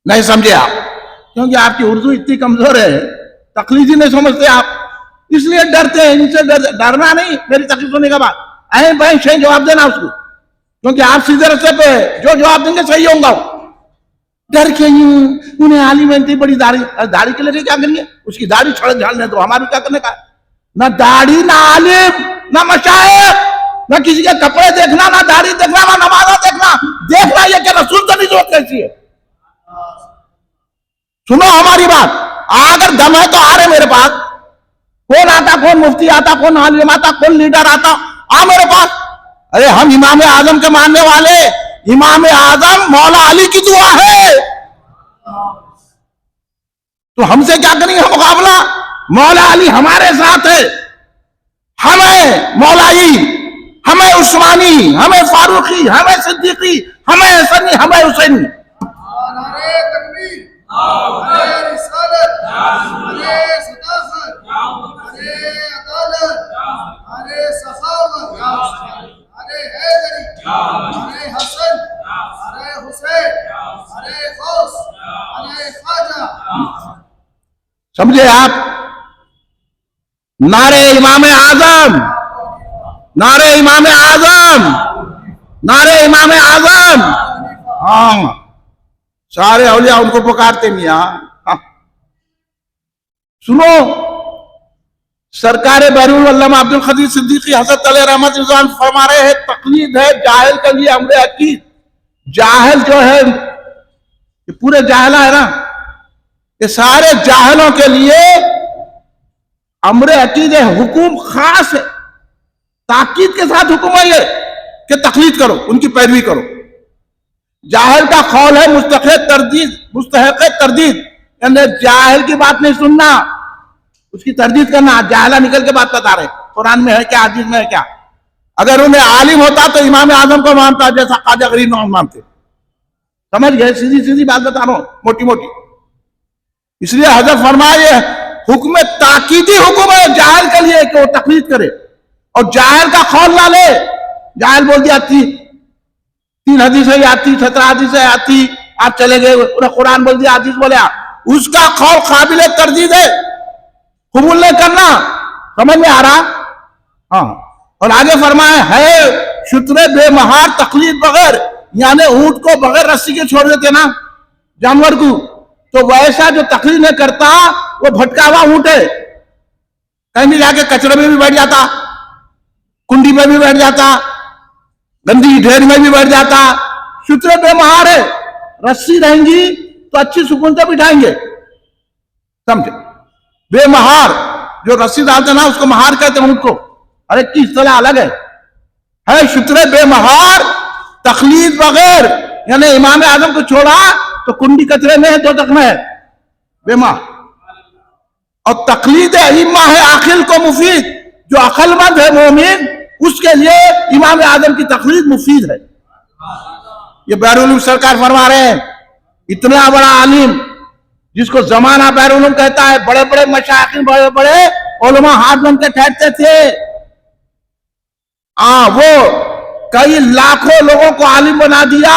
نہیں سمجھے آپ، کیونکہ آپ کی اردو اتنی کمزور ہے، تقلید ہی نہیں سمجھتے آپ، اس لیے ڈرتے ہیں. ان سے ڈرنا نہیں میری تقلید سننے کے بعد، اہیں بہیں شہیں جواب دینا اس کو، کیونکہ آپ سیدھے رستے پہ جو جواب دیں گے صحیح ہوں گا. ڈر کے یوں انہیں عالم اتنی بڑی داڑھی کے لیے کیا کریں گے، اس کی داڑھی جھاڑنے تو ہمارے کیا کرنے کا، نہ داڑھی نہ عالم نہ مشائخ، نہ کسی کے کپڑے دیکھنا، نہ داڑھی دیکھنا، نہ نمازہ دیکھنا، دیکھنا یہ کہ رسول سے نسبت کیسی ہے. سنو ہماری بات، اگر دم ہے تو آ رہے میرے پاس، کون آتا، کون مفتی آتا، کون عالم آتا، کون لیڈر آتا، آ میرے پاس. ارے ہم امام اعظم کے ماننے والے، امام اعظم مولا علی کی دعا ہے، تو ہم سے کیا کریں گے مقابلہ؟ مولا علی ہمارے ساتھ ہے، ہمیں مولائی، ہمیں عثمانی، ہمیں فاروقی، ہمیں صدیقی، ہمیں حسنی، ہمیں حسینی. نعرہ تکبیر، نعرہ رسالت، نعرہ صداقت، نعرہ عدالت، نعرہ سخاوت، نعرہ حیدری، نعرہ حسن، نعرہ حسین، نعرہ غوث، نعرہ خواجہ. سمجھے آپ؟ نعرہ امام اعظم، نعرہ امام اعظم، نعرہ امام اعظم. ہاں سارے اولیاء ان کو پکارتے میاں. سنو، سرکار بیرون علامہ عبد القدیر صدیقی حضرت علیہ رحمت رضوان فرما رہے ہیں، تقلید ہے جاہل کے لیے امر عقید. جاہل جو ہے، یہ پورے جاہلہ ہے نا، یہ سارے جاہلوں کے لیے امر عقید ہے، حکم خاص ہے، تاکید کے ساتھ حکم ہے یہ کہ تقلید کرو، ان کی پیروی کرو. جاہل کا قول ہے مستحق تردید، یعنی جاہل کی بات نہیں سننا، اس کی تردید کرنا. جاہلہ نکل کے بات بتا رہے قرآن میں ہے کیا، حدیث میں ہے کیا. اگر انہیں عالم ہوتا تو امام اعظم کو مانتا، جیسا خواجہ غریب نواز مانتے. سمجھ گئے؟ سیدھی سیدھی بات بتا رہا ہوں، موٹی موٹی. اس لیے حضرت فرمائے حکم تاکیدی حکم ہے جاہل کے لیے کہ وہ تقلید کرے، اور جاہل کا قول نہ لے. جاہل بول دیا 3 حدیثیں آتی، 17 حدیثیں آتی، آپ چلے گئے، انہیں قرآن بول دیا، حدیث بولے، اس کا قول قابل تردید ہے، قبول نہیں کرنا. سمجھ میں آ رہا؟ ہاں. اور آگے فرمایا ہے شطر بے مہار تقلید بغیر، یعنی اونٹ کو بغیر رسی کے چھوڑ دیتے نا جانور کو، تو ویسا جو تقلید نہیں کرتا وہ بھٹکا ہوا اونٹ ہے، کہیں بھی جا کے کچرے میں بھی بیٹھ جاتا، کنڈی میں بھی بیٹھ جاتا، گندی ڈھیر میں بھی بیٹھ جاتا. شطر بے مہار ہے، رسی رہیں گی تو اچھی سکون سے بٹھائیں گے. سمجھے؟ بے مہار جو رسی ڈالتے نا اس کو مہار کہتے ہیں اونٹ کو، ہر ایک کی اصطلاح الگ ہے. شطر بے مہار تقلید بغیر، یعنی امام اعظم کو چھوڑا تو کنڈی کچرے میں ہے، دو تک میں ہے، بے مہار. اور تقلید ائمہ ہے عاقل کو مفید، جو عقل مند ہے مومن اس کے لیے امام اعظم کی تقلید مفید ہے. یہ بیرون سرکار فرما رہے ہیں، اتنا بڑا عالم جس کو زمانہ بیرون کہتا ہے، بڑے بڑے مشائخ، بڑے بڑے علماء ہاتھ بن کے ٹھہرتے تھے. وہ کئی لاکھوں لوگوں کو عالم بنا دیا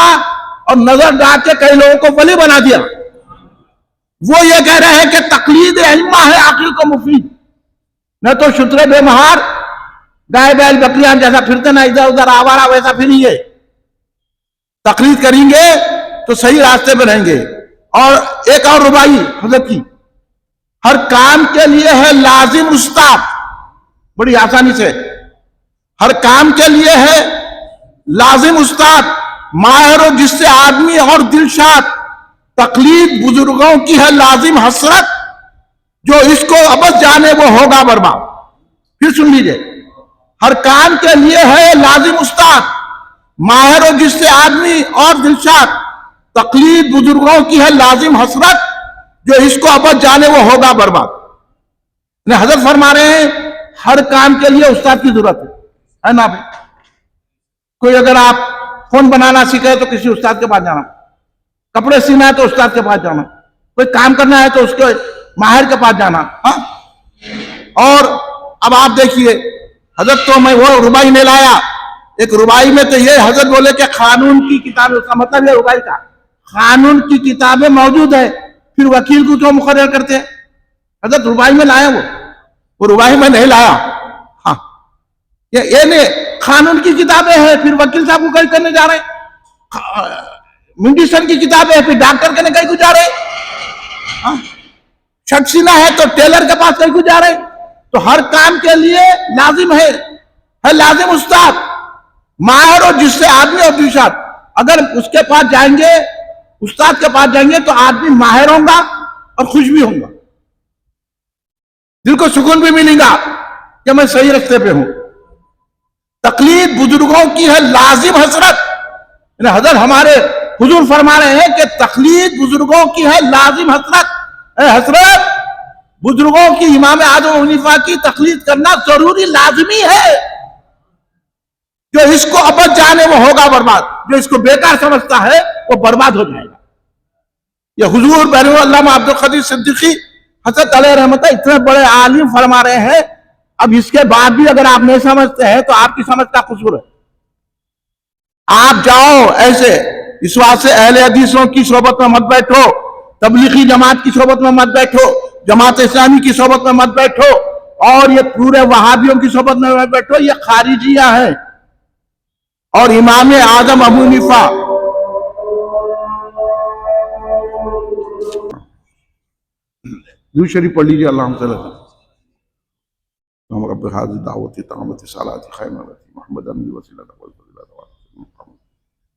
اور نظر ڈال کے کئی لوگوں کو ولی بنا دیا. وہ یہ کہہ رہے ہیں کہ تقلید ائمہ ہے عقل کو مفید، نہ تو شطر بے مہار گائے بیل بکریاں جیسا پھرتے نا ادھر ادھر آوارہ ویسا پھریں گے. تقلید کریں گے تو صحیح راستے پہ رہیں گے. اور ایک اور ربائی حضرت کی، ہر کام کے لیے ہے لازم استاد، بڑی آسانی سے، ہر کام کے لیے ہے لازم استاد، ماہر و جس سے آدمی اور دل شاد. تقلید بزرگوں کی ہے لازم حسرت، جو اس کو ابد جانے وہ ہوگا برباد. پھر سن لیجئے، ہر کام کے لیے ہے لازم استاد، ماہر و جس سے آدمی اور دلشاد. تقلید بزرگوں کی ہے لازم حسرت، جو اس کو ابد جانے وہ ہوگا برباد. حضرت فرما رہے ہیں ہر کام کے لیے استاد کی ضرورت ہے نا بھائی. کوئی اگر آپ فون بنانا سیکھے تو کسی استاد کے پاس جانا، کپڑے سینا ہے تو استاد کے پاس جانا، کوئی کام کرنا ہے تو اس کے ماہر کے پاس جانا. اور اب آپ دیکھیے حضرت تو میں وہ ربائی نہیں لایا، ایک ربائی میں تو یہ حضرت بولے کہ قانون کی کتاب، اس کا مطلب یہ ربائی کا قانون کی کتابیں موجود ہے، پھر وکیل کو کیوں مقرر کرتے ہیں؟ حضرت ربائی میں لایا وہ ربائی میں نہیں لایا. ہاں یہ نہیں، قانون کی کتابیں ہیں، پھر وکیل صاحب کو کہیں کرنے جا رہے ہیں، میڈیسن کی کتابیں ہیں، پھر ڈاکٹر کہنے کہیں کو جا رہے ہیں، شخصینہ ہے تو ٹیلر کے پاس کہیں کو جا رہے ہیں. تو ہر کام کے لیے لازم ہے لازم استاد ماہر، اور جس سے آدمی اور دوسرا اگر اس کے پاس جائیں گے، استاد کے پاس جائیں گے تو آدمی ماہر ہوں گا اور خوش بھی ہوں گا، دل کو سکون بھی ملے گا کہ میں صحیح راستے پہ ہوں. تقلید بزرگوں کی ہے لازم حضرت، یعنی حضرت ہمارے حضور فرما رہے ہیں کہ تقلید بزرگوں کی ہے لازم حضرت. اے حضرت بزرگوں کی، امام اعظم حنیفہ کی تقلید کرنا ضروری لازمی ہے. جو اس کو ابد جانے وہ ہوگا برباد، جو اس کو بیکار سمجھتا ہے وہ برباد ہو جائے گا. یہ حضور بحر علامہ عبد القدیر صدیقی حضرت علیہ رحمتہ اتنے بڑے عالم فرما رہے ہیں، اب اس کے بعد بھی اگر آپ نہیں سمجھتے ہیں تو آپ کی سمجھ کا قصور ہے. آپ جاؤ ایسے، اس واسطے اہل حدیثوں کی صحبت میں مت بیٹھو، تبلیغی جماعت کی صحبت میں مت بیٹھو، جماعت اسلامی کی صحبت میں مت بیٹھو، اور یہ پورے وہابیوں کی صحبت میں مت بیٹھو، یہ خارجیہ ہیں. اور امام اعظم ابو حنیفہ درود شریف پڑھ لیجیے. اللہم صلی اللہ اللہم رب هذه الدعوة التامة صلاة خاتمة محمد الوسیلۃ والفضیلۃ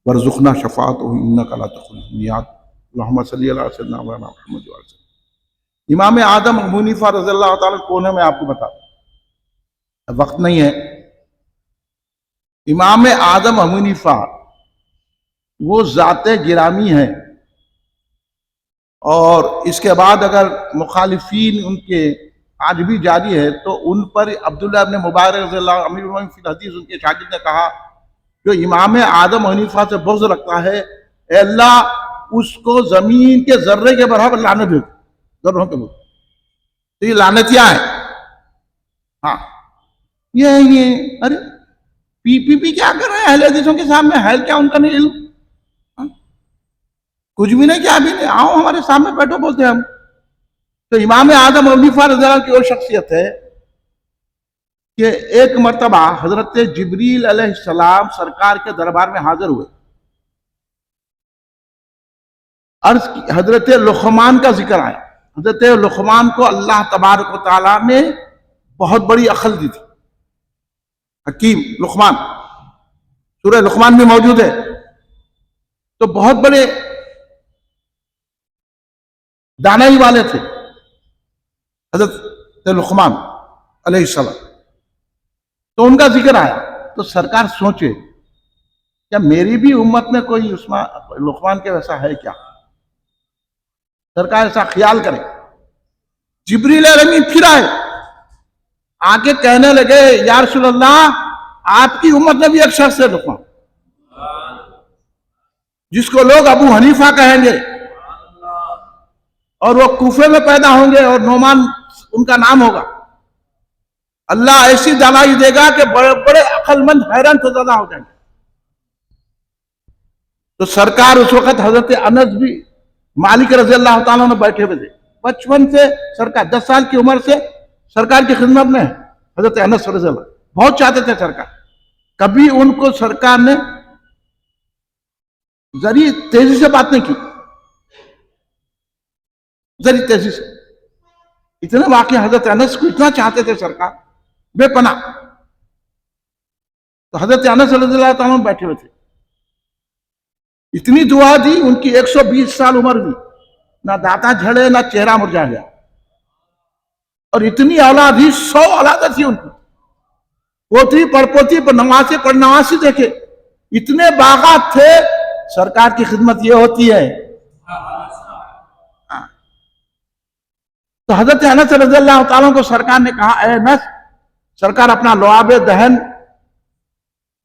وارزقنا شفاعته انك لا تخلف المیعاد. اللہم صلی علی سیدنا مولانا محمد وعلی وسلم. امام اعظم ابو حنیفہ رضی اللہ تعالیٰ کون ہے میں آپ کو بتاتا ہوں، وقت نہیں ہے. امام اعظم ابو حنیفہ وہ ذات گرامی ہیں، اور اس کے بعد اگر مخالفین ان کے آج بھی جاری ہے تو ان پر عبداللہ ابن مبارک رضی اللہ عنہ امیر المومنین فی الحدیث ان کے شاگرد نے کہا جو امام اعظم حنیفہ سے بغض رکھتا ہے، اے اللہ اس کو زمین کے ذرے کے برابر لعنت دے، ذروں کے برابر. تو یہ لعنتیاں ہیں. ہاں یہ ارے پی کیا کر رہے ہیں اہل حدیثوں کے سامنے؟ ہے کیا ان کا نہیں علم؟ کچھ بھی نہیں، کیا بھی نہیں، آؤ ہمارے سامنے بیٹھو بولتے ہیں ہم. تو امام اعظم ابو حنیفہ رضی اللہ عنہ کی وہ شخصیت ہے کہ ایک مرتبہ حضرت جبریل علیہ السلام سرکار کے دربار میں حاضر ہوئے. عرض کی حضرت لقمان کا ذکر آیا. حضرت لقمان کو اللہ تبارک و تعالیٰ نے بہت بڑی عقل دی تھی. حکیم لقمان، سورہ لقمان میں موجود ہے. تو بہت بڑے دانائی والے تھے حضرت لقمان علیہ السلام. تو ان کا ذکر آیا تو سرکار سوچے کیا میری بھی امت میں کوئی لقمان کے ویسا ہے کیا؟ سرکار ایسا خیال کرے. جبریل امین پھر آئے، آگے کہنے لگے یا رسول اللہ آپ کی امت میں بھی ایک شخص ہے لقمان، جس کو لوگ ابو حنیفہ کہیں گے، اور وہ کوفے میں پیدا ہوں گے اور نعمان ان کا نام ہوگا. اللہ ایسی دانائی دے گا کہ بڑے بڑے عقل مند حیران سے زیادہ ہو جائیں گے. تو سرکار اس وقت حضرت انس بھی مالک رضی اللہ تعالیٰ نے بیٹھے ہوئے تھے. بچپن سے سرکار 10 سال کی عمر سے سرکار کی خدمت میں حضرت انس رضی اللہ بہت چاہتے تھے سرکار. کبھی ان کو سرکار نے ذری تیزی سے بات نہیں کی، ذری تیزی سے. اتنا واقعہ حضرت انس کو اتنا چاہتے تھے سرکار بے پناہ. تو حضرت انس رضی اللہ تعالیٰ بیٹھے ہوئے تھے. اتنی دعا دی، ان کی 120 سال عمر ہوئی، نہ داتا جھڑے نہ چہرہ مرجھا گیا. اور اتنی اولاد ہی 100 اولاد تھی ان کی، پوتری پڑپوتی پر نواسے پر نواسی دیکھے، اتنے باغات تھے. سرکار کی خدمت یہ ہوتی ہے. تو حضرت انس رضی اللہ تعالیٰ کو سرکار نے کہا اے انس، سرکار اپنا لعاب دہن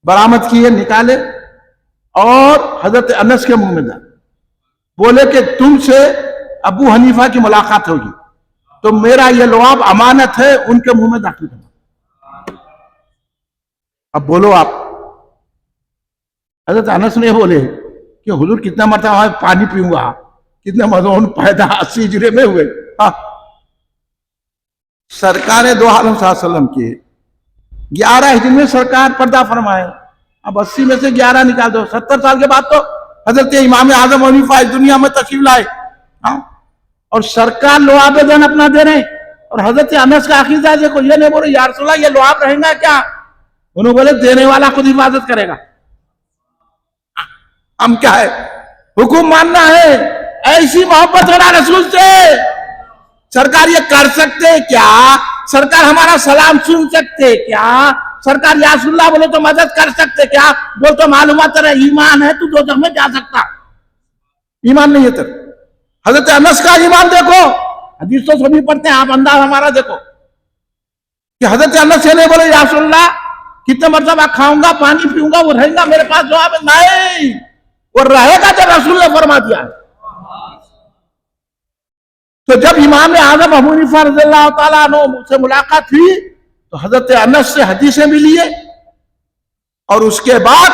برآمد کیے، نکالے اور حضرت انس کے منہ میں ڈالے. بولے کہ تم سے ابو حنیفہ کی ملاقات ہوگی. تو میرا یہ لعاب امانت ہے ان کے منہ میں داخل کرنا. اب بولو آپ. حضرت انس نے بولے کہ حضور کتنا مرتبہ پانی پیوں گا, کتنے مدعون پیدا 80 ہجری میں ہوئے. سرکار دو عالم صلی اللہ علیہ وسلم کے 11 ہجری میں سرکار پردہ فرمائے. اب 80 میں سے 11 نکال دو, 70 سال کے بعد تو حضرت امام اعظم حنیفہ اس دنیا میں تشریف لائے. اور سرکار لعاب دین اپنا دے رہے ہیں. اور حضرت انس کا عقیدہ دیکھو, یہ نہیں بولے یا رسول اللہ یہ لعاب رہیں گا کیا, انہوں بولے دینے والا خود حفاظت کرے گا. ہم کیا ہے, حکم ماننا ہے. ایسی محبت ہونا رسول سے. سرکار یہ کر سکتے کیا, سرکار ہمارا سلام سن سکتے کیا, سرکار یا رسول اللہ بولے تو مدد کر سکتے کیا. بول تو معلومات تیرا ایمان ہے تو دوزخ میں جا سکتا, ایمان نہیں ہے تیرا. حضرت انس کا ایمان دیکھو, حدیث تو سبھی پڑھتے ہیں, آپ انداز ہمارا دیکھو کہ حضرت انس سے نہیں بولے یا رسول اللہ کتنے مرتبہ کھاؤں گا, پانی پیوں گا, وہ رہیں گا میرے پاس جواب نہیں, وہ رہے گا جب رسول نے فرما دیا ہے. تو جب امام اعظم ابو حنیفہ رضی اللہ تعالیٰ عنہ سے ملاقات ہوئی تو حضرت انس سے حدیثیں بھی لیے, اور اس کے بعد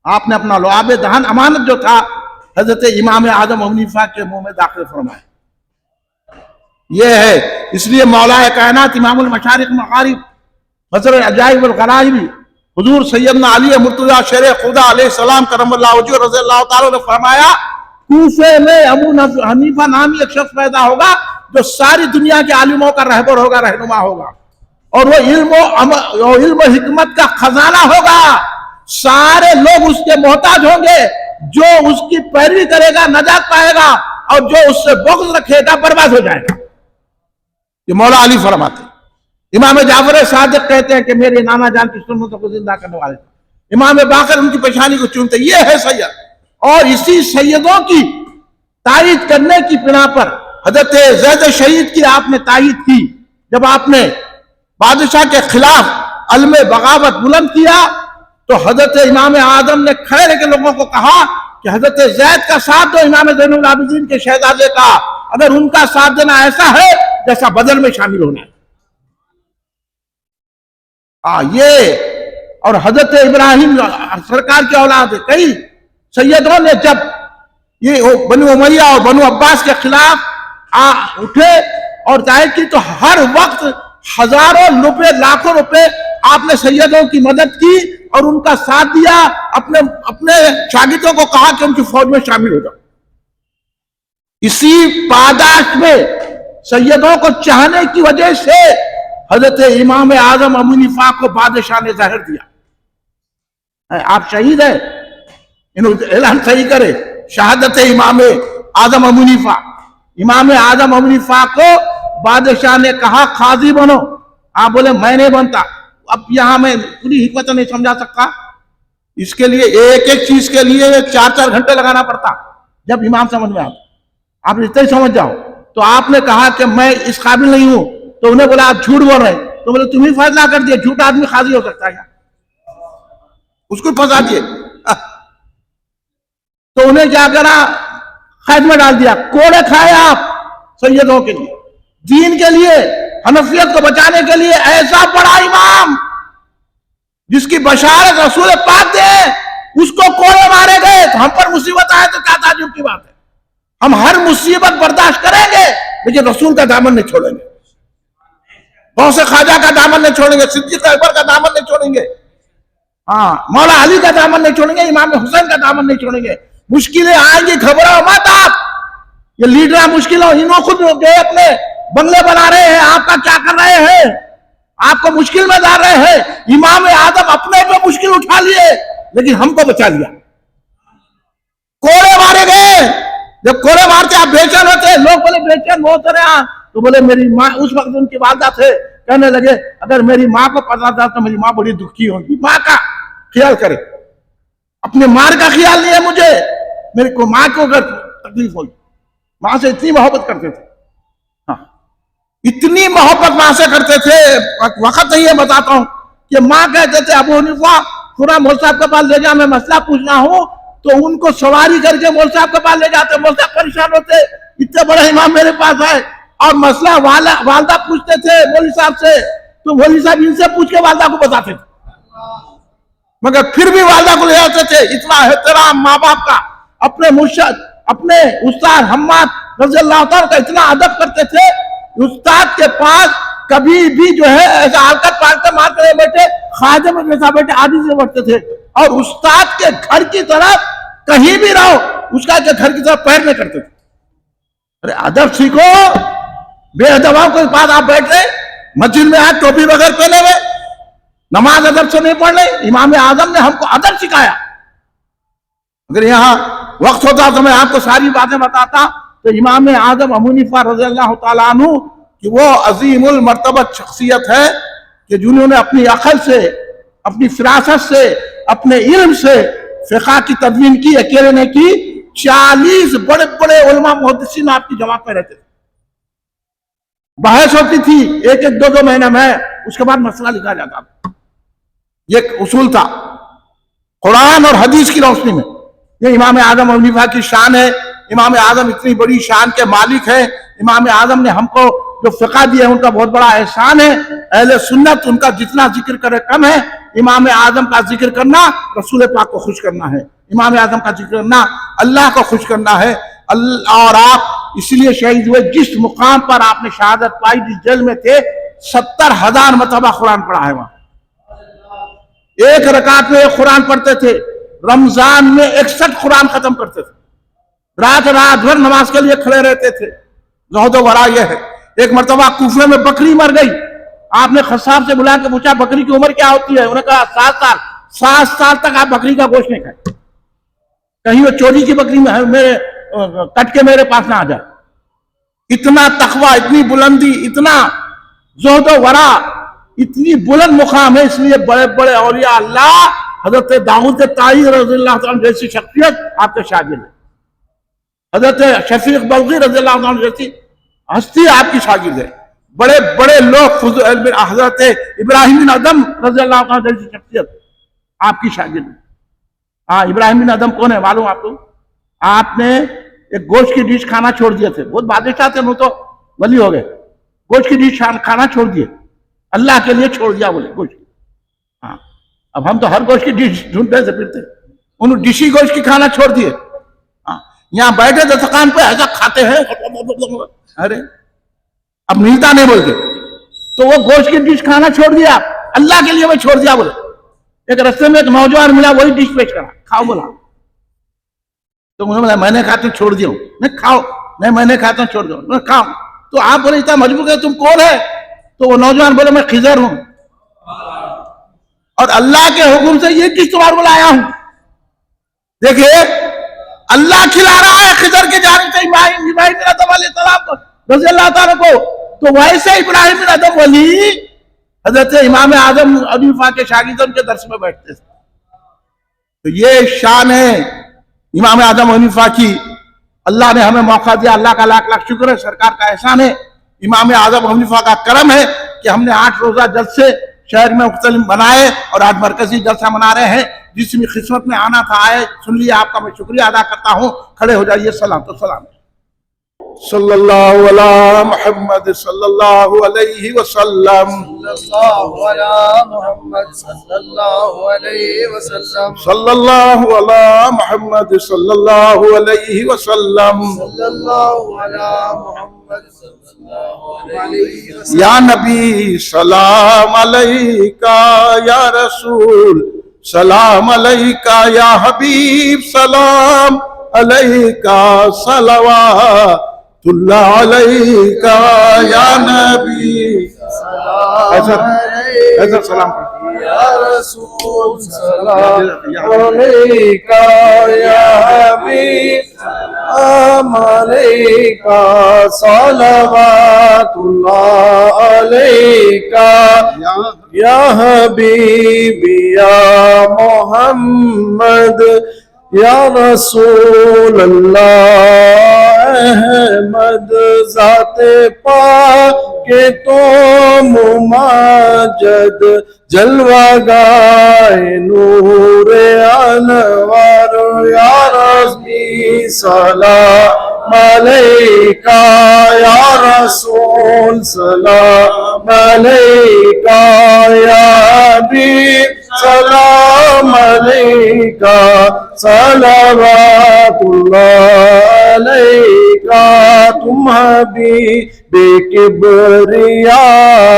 آپ نے اپنا لعاب دہن امانت جو تھا حضرت امام اعظم ابو حنیفہ کے منہ میں داخل فرمائے. یہ ہے اس لیے مولا کائنات امام المشارق مغارب مظہر العجائب والغرائب حضور سیدنا علی مرتضیٰ شیر خدا علیہ السلام کرم اللہ وجہہ رضی اللہ تعالیٰ نے فرمایا کوفے میں ابو حنیفہ نامی ایک شخص پیدا ہوگا جو ساری دنیا کے عالموں کا رہبر ہوگا, رہنما ہوگا, اور وہ علم و حکمت کا خزانہ ہوگا. سارے لوگ اس کے محتاج ہوں گے, جو اس کی پیروی کرے گا نجات پائے گا, اور جو اس سے بغض رکھے گا برباد ہو جائے گا. یہ مولا علی فرماتے. امام جعفر صادق کہتے ہیں کہ میرے نانا جان کی سنتوں کو زندہ کرنے والے. امام باقر ان کی پیشانی کو چنتے. یہ ہے سید, اور اسی سیدوں کی تائید کرنے کی بنا پر حضرت زید شہید کی آپ نے تائید کی. جب آپ نے بادشاہ کے خلاف علم بغاوت بلند کیا تو حضرت امام اعظم نے کھڑے رہ کے لوگوں کو کہا کہ حضرت زید کا ساتھ دو امام زین العابدین کے شہزادے کا, اگر ان کا ساتھ دینا ایسا ہے جیسا بدر میں شامل ہونا ہے. یہ اور حضرت ابراہیم سرکار کی اولاد ہے. کئی سیدوں نے جب یہ بنو امیہ اور بنو عباس کے خلاف اٹھے اور ظاہر کی تو ہر وقت ہزاروں روپے لاکھوں روپے آپ نے سیدوں کی مدد کی اور ان کا ساتھ دیا. اپنے شاگردوں کو کہا کہ ان کی فوج میں شامل ہو جاؤ. اسی پاداش میں سیدوں کو چاہنے کی وجہ سے حضرت امام اعظم ابو حنیفہ کو بادشاہ نے ظاہر دیا. آپ شہید ہیں, اعلان صحیح کرے شہادت امام اعظم ابو حنیفہ. امام اعظم ابو حنیفہ کو بادشاہ نے کہا قاضی بنو. آپ بولے میں نہیں بنتا. اب یہاں میں پوری حکمت نہیں سمجھا سکتا. اس کے لیے ایک ایک چیز کے لیے 4 گھنٹے لگانا پڑتا جب امام سمجھ میں آتا. آپ اتنے ہی سمجھ جاؤ. تو آپ نے کہا کہ میں اس قابل نہیں ہوں, تو انہیں بولا آپ جھوٹ بول رہے ہیں. تو بولے تم ہی فیصلہ کر دیا, جھوٹ آدمی قاضی ہو سکتا ہے کیا, اس کو پھنسا دیے. تو انہیں کیا کرا, قید میں ڈال دیا. کوڑے کھائے آپ سیدوں کے لیے, دین کے لیے, حنفیت کو بچانے کے لیے. ایسا بڑا امام جس کی بشارت رسول پاک دے, اس کو کوڑے مارے گئے. تو ہم پر مصیبت آئے تو کیا تعجب کی بات ہے. ہم ہر مصیبت برداشت کریں گے لیکن رسول کا دامن نہیں چھوڑیں گے. غوث خواجہ کا دامن نہیں چھوڑیں گے, صدیق اکبر کا دامن نہیں چھوڑیں گے, مولا علی کا دامن نہیں چھوڑیں گے, امام حسین کا دامن نہیں چھوڑیں گے. مشکلیں آئیں گی, گھبراؤ مت آپ. یہ لیڈر مشکل ہو, انہوں خود اپنے بنگلے بنا رہے ہیں, آپ کا کیا کر رہے ہیں, آپ کو مشکل میں ڈال رہے ہیں. امام اعظم اپنے پہ مشکل اٹھا لیے لیکن ہم کو بچا لیا. کوڑے مارے گئے. جب کوڑے مارتے آپ بے چین ہوتے, لوگ بولے بے چین بہت رہے. تو بولے میری ماں, اس وقت ان کی والدہ تھے, کہنے لگے اگر میری ماں کو پتا تھا تو میری ماں بڑی دکھی ہوگی. ماں کا خیال کرے, اپنے ماں کا خیال نہیں ہے مجھے. میرے کو ماں کو اگر تکلیف ہوئی, ماں سے اتنی محبت کرتے تھے, اتنی محبت ماں سے کرتے تھے. وقت نہیں ہے بتاتا ہوں کہ ماں کہتے تھے ابو حنیفہ پورا مول صاحب کے پاس لے جا, میں مسئلہ پوچھنا ہوں. تو ان کو سواری کر کے مول صاحب کے پاس لے جاتے. مول صاحب پریشان ہوتے, اتنے بڑے امام میرے پاس آئے, اور مسئلہ والدہ پوچھتے تھے مولوی صاحب سے تو مولوی صاحب ان سے پوچھ کے والدہ کو بتاتے تھے، مگر پھر بھی والدہ کو لے جاتے تھے۔ اتنا احترام ماں باپ کا، اپنے مرشد اپنے استاد حماد رضی اللہ تعالیٰ کا اتنا ادب کرتے تھے، استاد کے پاس کبھی بھی جو ہے ایسا حرکت پالتے مار کر بیٹھے، خادم میں جیسا بیٹھے عادی سے بیٹھتے تھے، اور استاد کے گھر کی طرف کہیں بھی رہو اس کا گھر کی طرف پیر نہیں کرتے تھے۔ ارے ادب سیکھو، بے ادبوں کے پاس آپ بیٹھ رہے، مسجد میں آج ٹوپی بغیر پہنے ہوئے، نماز ادب سے نہیں پڑھ رہے۔ امام اعظم نے ہم کو ادب سکھایا۔ اگر یہاں وقت ہوتا تو میں آپ کو ساری باتیں بتاتا، تو امام اعظم ابو حنیفہ رضی اللہ تعالیٰ عنہ کہ وہ عظیم المرتبت شخصیت ہے کہ جنہوں نے اپنی عقل سے، اپنی فراست سے، اپنے علم سے فقہ کی تدوین کی، اکیلے نے کی۔ 40 بڑے بڑے علماء محدثین آپ کی جماعت میں رہتے تھے، بحث ہوتی تھی ایک ایک دو مہینے میں، اس کے بعد مسئلہ لکھا جاتا تھا۔ یہ ایک اصول تھا قرآن اور حدیث کی روشنی میں۔ یہ امام اعظم ابو حنیفہ کی شان ہے۔ امام اعظم اتنی بڑی شان کے مالک ہیں۔ امام اعظم نے ہم کو جو فقہ دیا ہے ان کا بہت بڑا احسان ہے۔ اہل سنت ان کا جتنا ذکر کرے کم ہے۔ امام اعظم کا ذکر کرنا رسول پاک کو خوش کرنا ہے، امام اعظم کا ذکر کرنا اللہ کو خوش کرنا ہے۔ اور آپ اس لیے شہید ہوئے جس مقام پر آپ نے شہادت پائی، جس جیل میں تھے، 70,000 مرتبہ قرآن پڑھا ہے وہاں۔ ایک رکعت میں ایک قرآن پڑھتے تھے، رمضان میں 61 قرآن ختم کرتے تھے، رات بھر نماز کے لیے کھڑے رہتے تھے۔ زہد و ورع یہ ہے۔ ایک مرتبہ کوفے میں بکری مر گئی، آپ نے خصاب سے بلا کے پوچھا بکری کی عمر کیا ہوتی ہے؟ انہوں نے کہا 7 سال۔ 7 سال تک آپ بکری کا گوشت نہیں کھائے، کہیں وہ چوری کی بکری میرے کٹ کے میرے پاس نہ آ جائے۔ اتنا تقوی، اتنی بلندی، اتنا زہد و ورع، اتنی بلند مقام ہے۔ اس لیے بڑے بڑے اولیاء اللہ، حضرت داؤد طائی رضی اللہ عنہ جیسی شخصیت آپ کے شاگرد ہے، حضرت شفیق بلخی رضی اللہ عنہ جیسی ہستی آپ کی شاگرد ہے، بڑے بڑے لوگ، حضرت ابراہیم بن ادم رضی اللہ عنہ جیسی شخصیت آپ کی شاگرد ہے۔ ہاں، ابراہیم بن ادم کون ہے معلوم آپ کو؟ آپ نے ایک گوشت کی ڈش کھانا چھوڑ دیے تھے، بہت بادشاہ تھے، وہ تو ولی ہو گئے، گوشت کی ڈش کھانا چھوڑ دیے، اللہ کے لیے چھوڑ دیا بولے گوشت۔ ہاں، اب ہم تو ہر گوشت کی ڈش ڈھونڈتے سے پھرتے، انہوں ڈشی گوشت کی کھانا چھوڑ دیے۔ یہاں بیٹھے دسترخوان پہ ایسا کھاتے ہیں، ارے اب ملتا نہیں بولتے، تو وہ گوشت کی ڈش کھانا چھوڑ دیا، اللہ کے لیے وہ چھوڑ دیا بولے۔ ایک رستے میں ایک نوجوان ملا، وہی ڈش پیش کرا، کھاؤ بولا، تو انہوں نے بولا میں نے کھاتا ہوں چھوڑ دیا ہوں۔ نہیں کھاؤ، نہیں میں نے کھاتا ہوں چھوڑ دیا ہوں، کھاؤ۔ تو آپ بولے اتنا مجبور ہے، تم کون ہے؟ تو وہ نوجوان بولے میں خضر ہوں، اور اللہ کے حکم سے یہ ڈش تمہارے کو لایا ہوں۔ دیکھیے اللہ کھلا رہا ہے خضر کے جانب سے ابراہیم بن ادم علیہ السلام رضی اللہ تعالیٰ کو، تو ویسے ابراہیم بن ادم ولی حضرت امام اعظم ابو حنیفہ کے شاگردوں کے درس میں بیٹھتے تھے۔ تو یہ شان ہے امام اعظم ابو حنیفہ کی۔ اللہ نے ہمیں موقع دیا، اللہ کا لاکھ لاکھ شکر ہے، سرکار کا احسان ہے، امام اعظم ابو حنیفہ کا کرم ہے کہ ہم نے 8 روزہ جلسے شہر میں مختلف بنائے، اور آج مرکزی جلسہ منا رہے ہیں۔ جس بھی خدمت میں آنا تھا آئے، سن لیا، آپ کا میں شکریہ ادا کرتا ہوں۔ کھڑے ہو جائیے، سلام تو سلام۔ صلی اللہ علی محمد صلی اللہ علیہ وسلم، صلی اللہ علی محمد صلی اللہ علیہ وسلم، صلی اللہ علی محمد صلی اللہ علیہ وسلم، صلی اللہ علی محمد صلی اللہ علیہ وسلم۔ یا نبی سلام علیکہ، یا رسول سلام علیکہ، یا حبیب سلام علیکہ، صلوات اللہ علیکہ یا نبی ایسا سلام یا رسول سلام علیکہ، یا حبیب سلام علیکہ، صلوات اللہ علیکہ، یا حبیب یا محمد، یا رسول اللہ احمد، ذات پاک کے تو مماجد، جلوہ گائے نور انوار، یا ربی سلام علیکہ یا رسول سلام علیکہ یا حبیب سلام علیکہ صلوات اللہ علیکہ تم حبیب بے کبریاء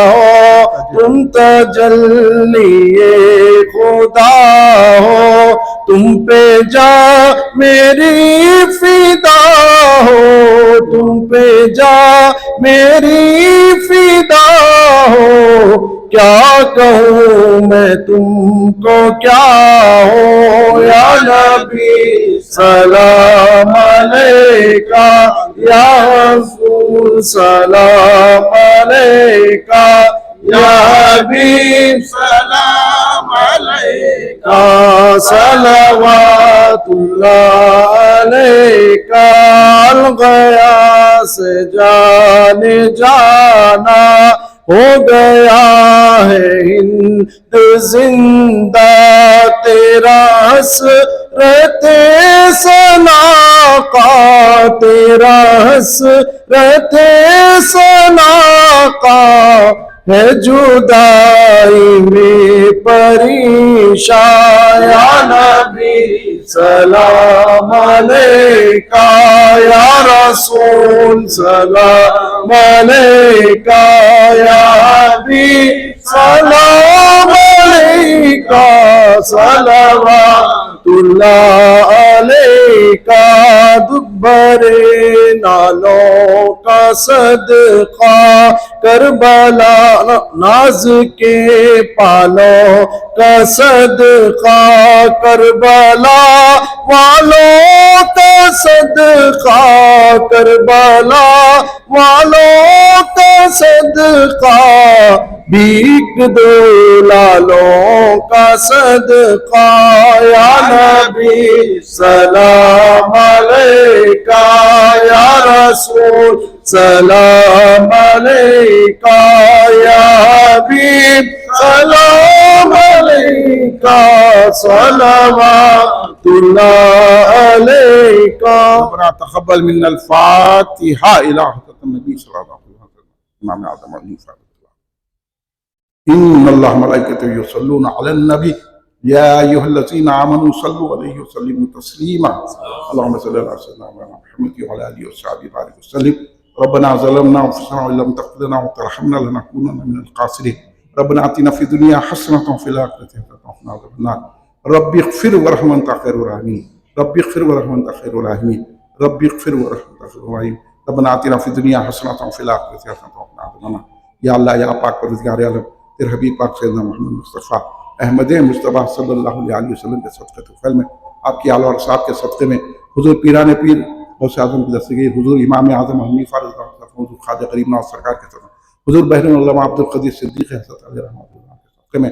ہو تم تجلی خدا ہو تم پہ جا میری فدا ہو تم پہ جا میری فدا ہو کیا کہوں میں تم کو کیا ہو یا نبی سلام علیکہ یا رسول سلام علیکہ یا حبیب سلام علیکہ صلوات اللہ علیکہ الغیاث جان جانا ہو گیا ہے ہند زندہ تیرا حسرت ثنا کا تیرا حسرت ثنا کا ہے جدائی میں پریشان یا نبی سلام علیکہ یا رسول سلام علیکہ یا حبیب سلام علیکہ صلوات اللہ علیکہ دکھ بھرے نالوں کا صدقہ کربلا ناز کے پالوں کا صدقہ کربلا والوں کا صدقہ کربلا والوں کا صدقہ بھیک دو لالوں کا صدقہ یا نبی سلام علیکہ یا رسول سلام علیکہ یا حبیب سلام علیکہ صلوات اللہ علیکہ ربنا تقبل منا الفاتحة إلى حضرة النبي صلى الله عليه وسلم امام اعظم حنیفہ ان اللہ ملائکته یصلون علی النبی یا ایها الذین آمنوا صلوا علیہ وسلموا تسلیما اللهم صل علی سیدنا محمد وعلى آله وصحبه وبارك وسلم ربنا ظلمنا انفسنا وان لم تغفر لنا وترحمنا لنكونن من الخاسرين ربنا آتنا في الدنيا حسنة وفي الآخرة حسنة وقنا عذاب النار رب اغفر وارحم وانت خير الراحمين رب اغفر وارحم وانت خير الراحمين رب اغفر وارحم وانت خير الراحمين ربنا آتنا في الدنيا حسنة وفي الآخرة حسنة وقنا عذاب النار یا اللہ یا پاک پروردگار عالم تیرے حبیب پاک سیدنا محمد مصطفیٰ احمد مصطفیٰ صلی اللہ علیہ وسلم کے صدقے طفیل میں آپ کی آل اور صاحب کے صدقے میں حضور پیران پیر غوث اعظم کی دستگیر حضور امام اعظم حنیفہ رضی اللہ عنہ حضور خواجہ غریب نواز سرکار کے صدقے حضور بحر العلماء عبد القدیر صدیق حضرت علیہ رحمۃ اللہ کے صدقے میں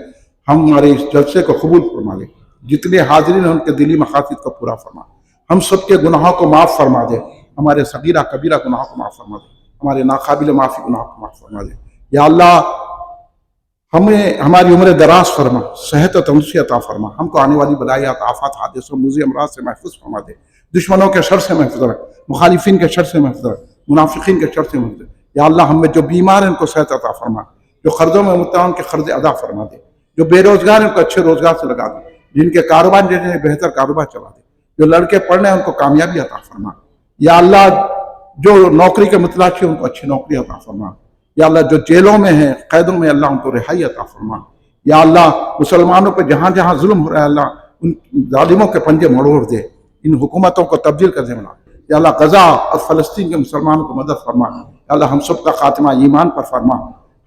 ہمارے اس جلسے کو قبول فرما لے جتنے حاضرین ہیں ان کے دلی مقاصد کو پورا فرما ہم سب کے گناہوں کو معاف فرما دے ہمارے صغیرہ کبیرہ گناہوں کو معاف فرما دے ہمارے ناقابل معافی گناہوں کو معاف فرما دے یا اللہ ہمیں ہماری عمر دراز فرما صحت و تندرستی عطا فرما ہم کو آنے والی بلایات آفات حادثوں موذی امراض سے محفوظ فرما دے دشمنوں کے شر سے محفوظ رکھ مخالفین کے شر سے محفوظ رکھ منافقین کے شر سے محفوظ رکھ یا اللہ ہم میں جو بیمار ہیں ان کو صحت عطا فرما جو قرضوں میں مبتلا ان کے قرض ادا فرما دے جو بے روزگار ہیں ان کو اچھے روزگار سے لگا دے جن کے کاروبار جنہیں بہتر کاروبار چلا دے جو لڑکے پڑھنے ہیں ان کو کامیابی عطا فرما یا اللہ جو نوکری کے متلاشی ان کو اچھی نوکری عطا فرما یا اللہ جو جیلوں میں ہیں قیدوں میں اللہ ان کو رہائی عطا فرما یا اللہ مسلمانوں پہ جہاں جہاں ظلم ہو رہا ہے اللہ ان ظالموں کے پنجے مڑوڑ دے ان حکومتوں کو تبدیل کر دے ملا یا اللہ غزہ اور فلسطین کے مسلمانوں کو مدد فرما یا اللہ ہم سب کا خاتمہ ایمان پر فرما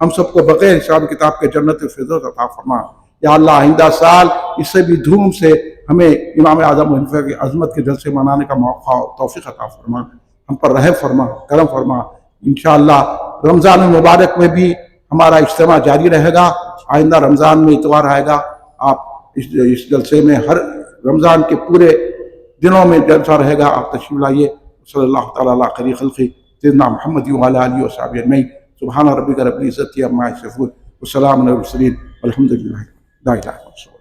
ہم سب کو بغیر حساب کتاب کے جنت الفردوس عطا فرما یا اللہ آئندہ سال اس سے بھی دھوم سے ہمیں امام اعظم حنیفہ کی عظمت کے جلسے منانے کا موقع توفیق عطا فرما ہم پر رحم فرما کرم فرما انشاءاللہ رمضان المبارک میں بھی ہمارا اجتماع جاری رہے گا آئندہ رمضان میں اتوار آئے گا آپ اس جلسے میں ہر رمضان کے پورے دنوں میں جلسہ رہے گا آپ تشریف لائیے صلی اللہ تعالیٰ علیہ خیر خلقی سیدنا محمد وعلی آلہ وصحبہ اجمعین سبحان ربک رب العزت عما یصفون وسلام علی المرسلین والحمد للہ لا الہ الا اللہ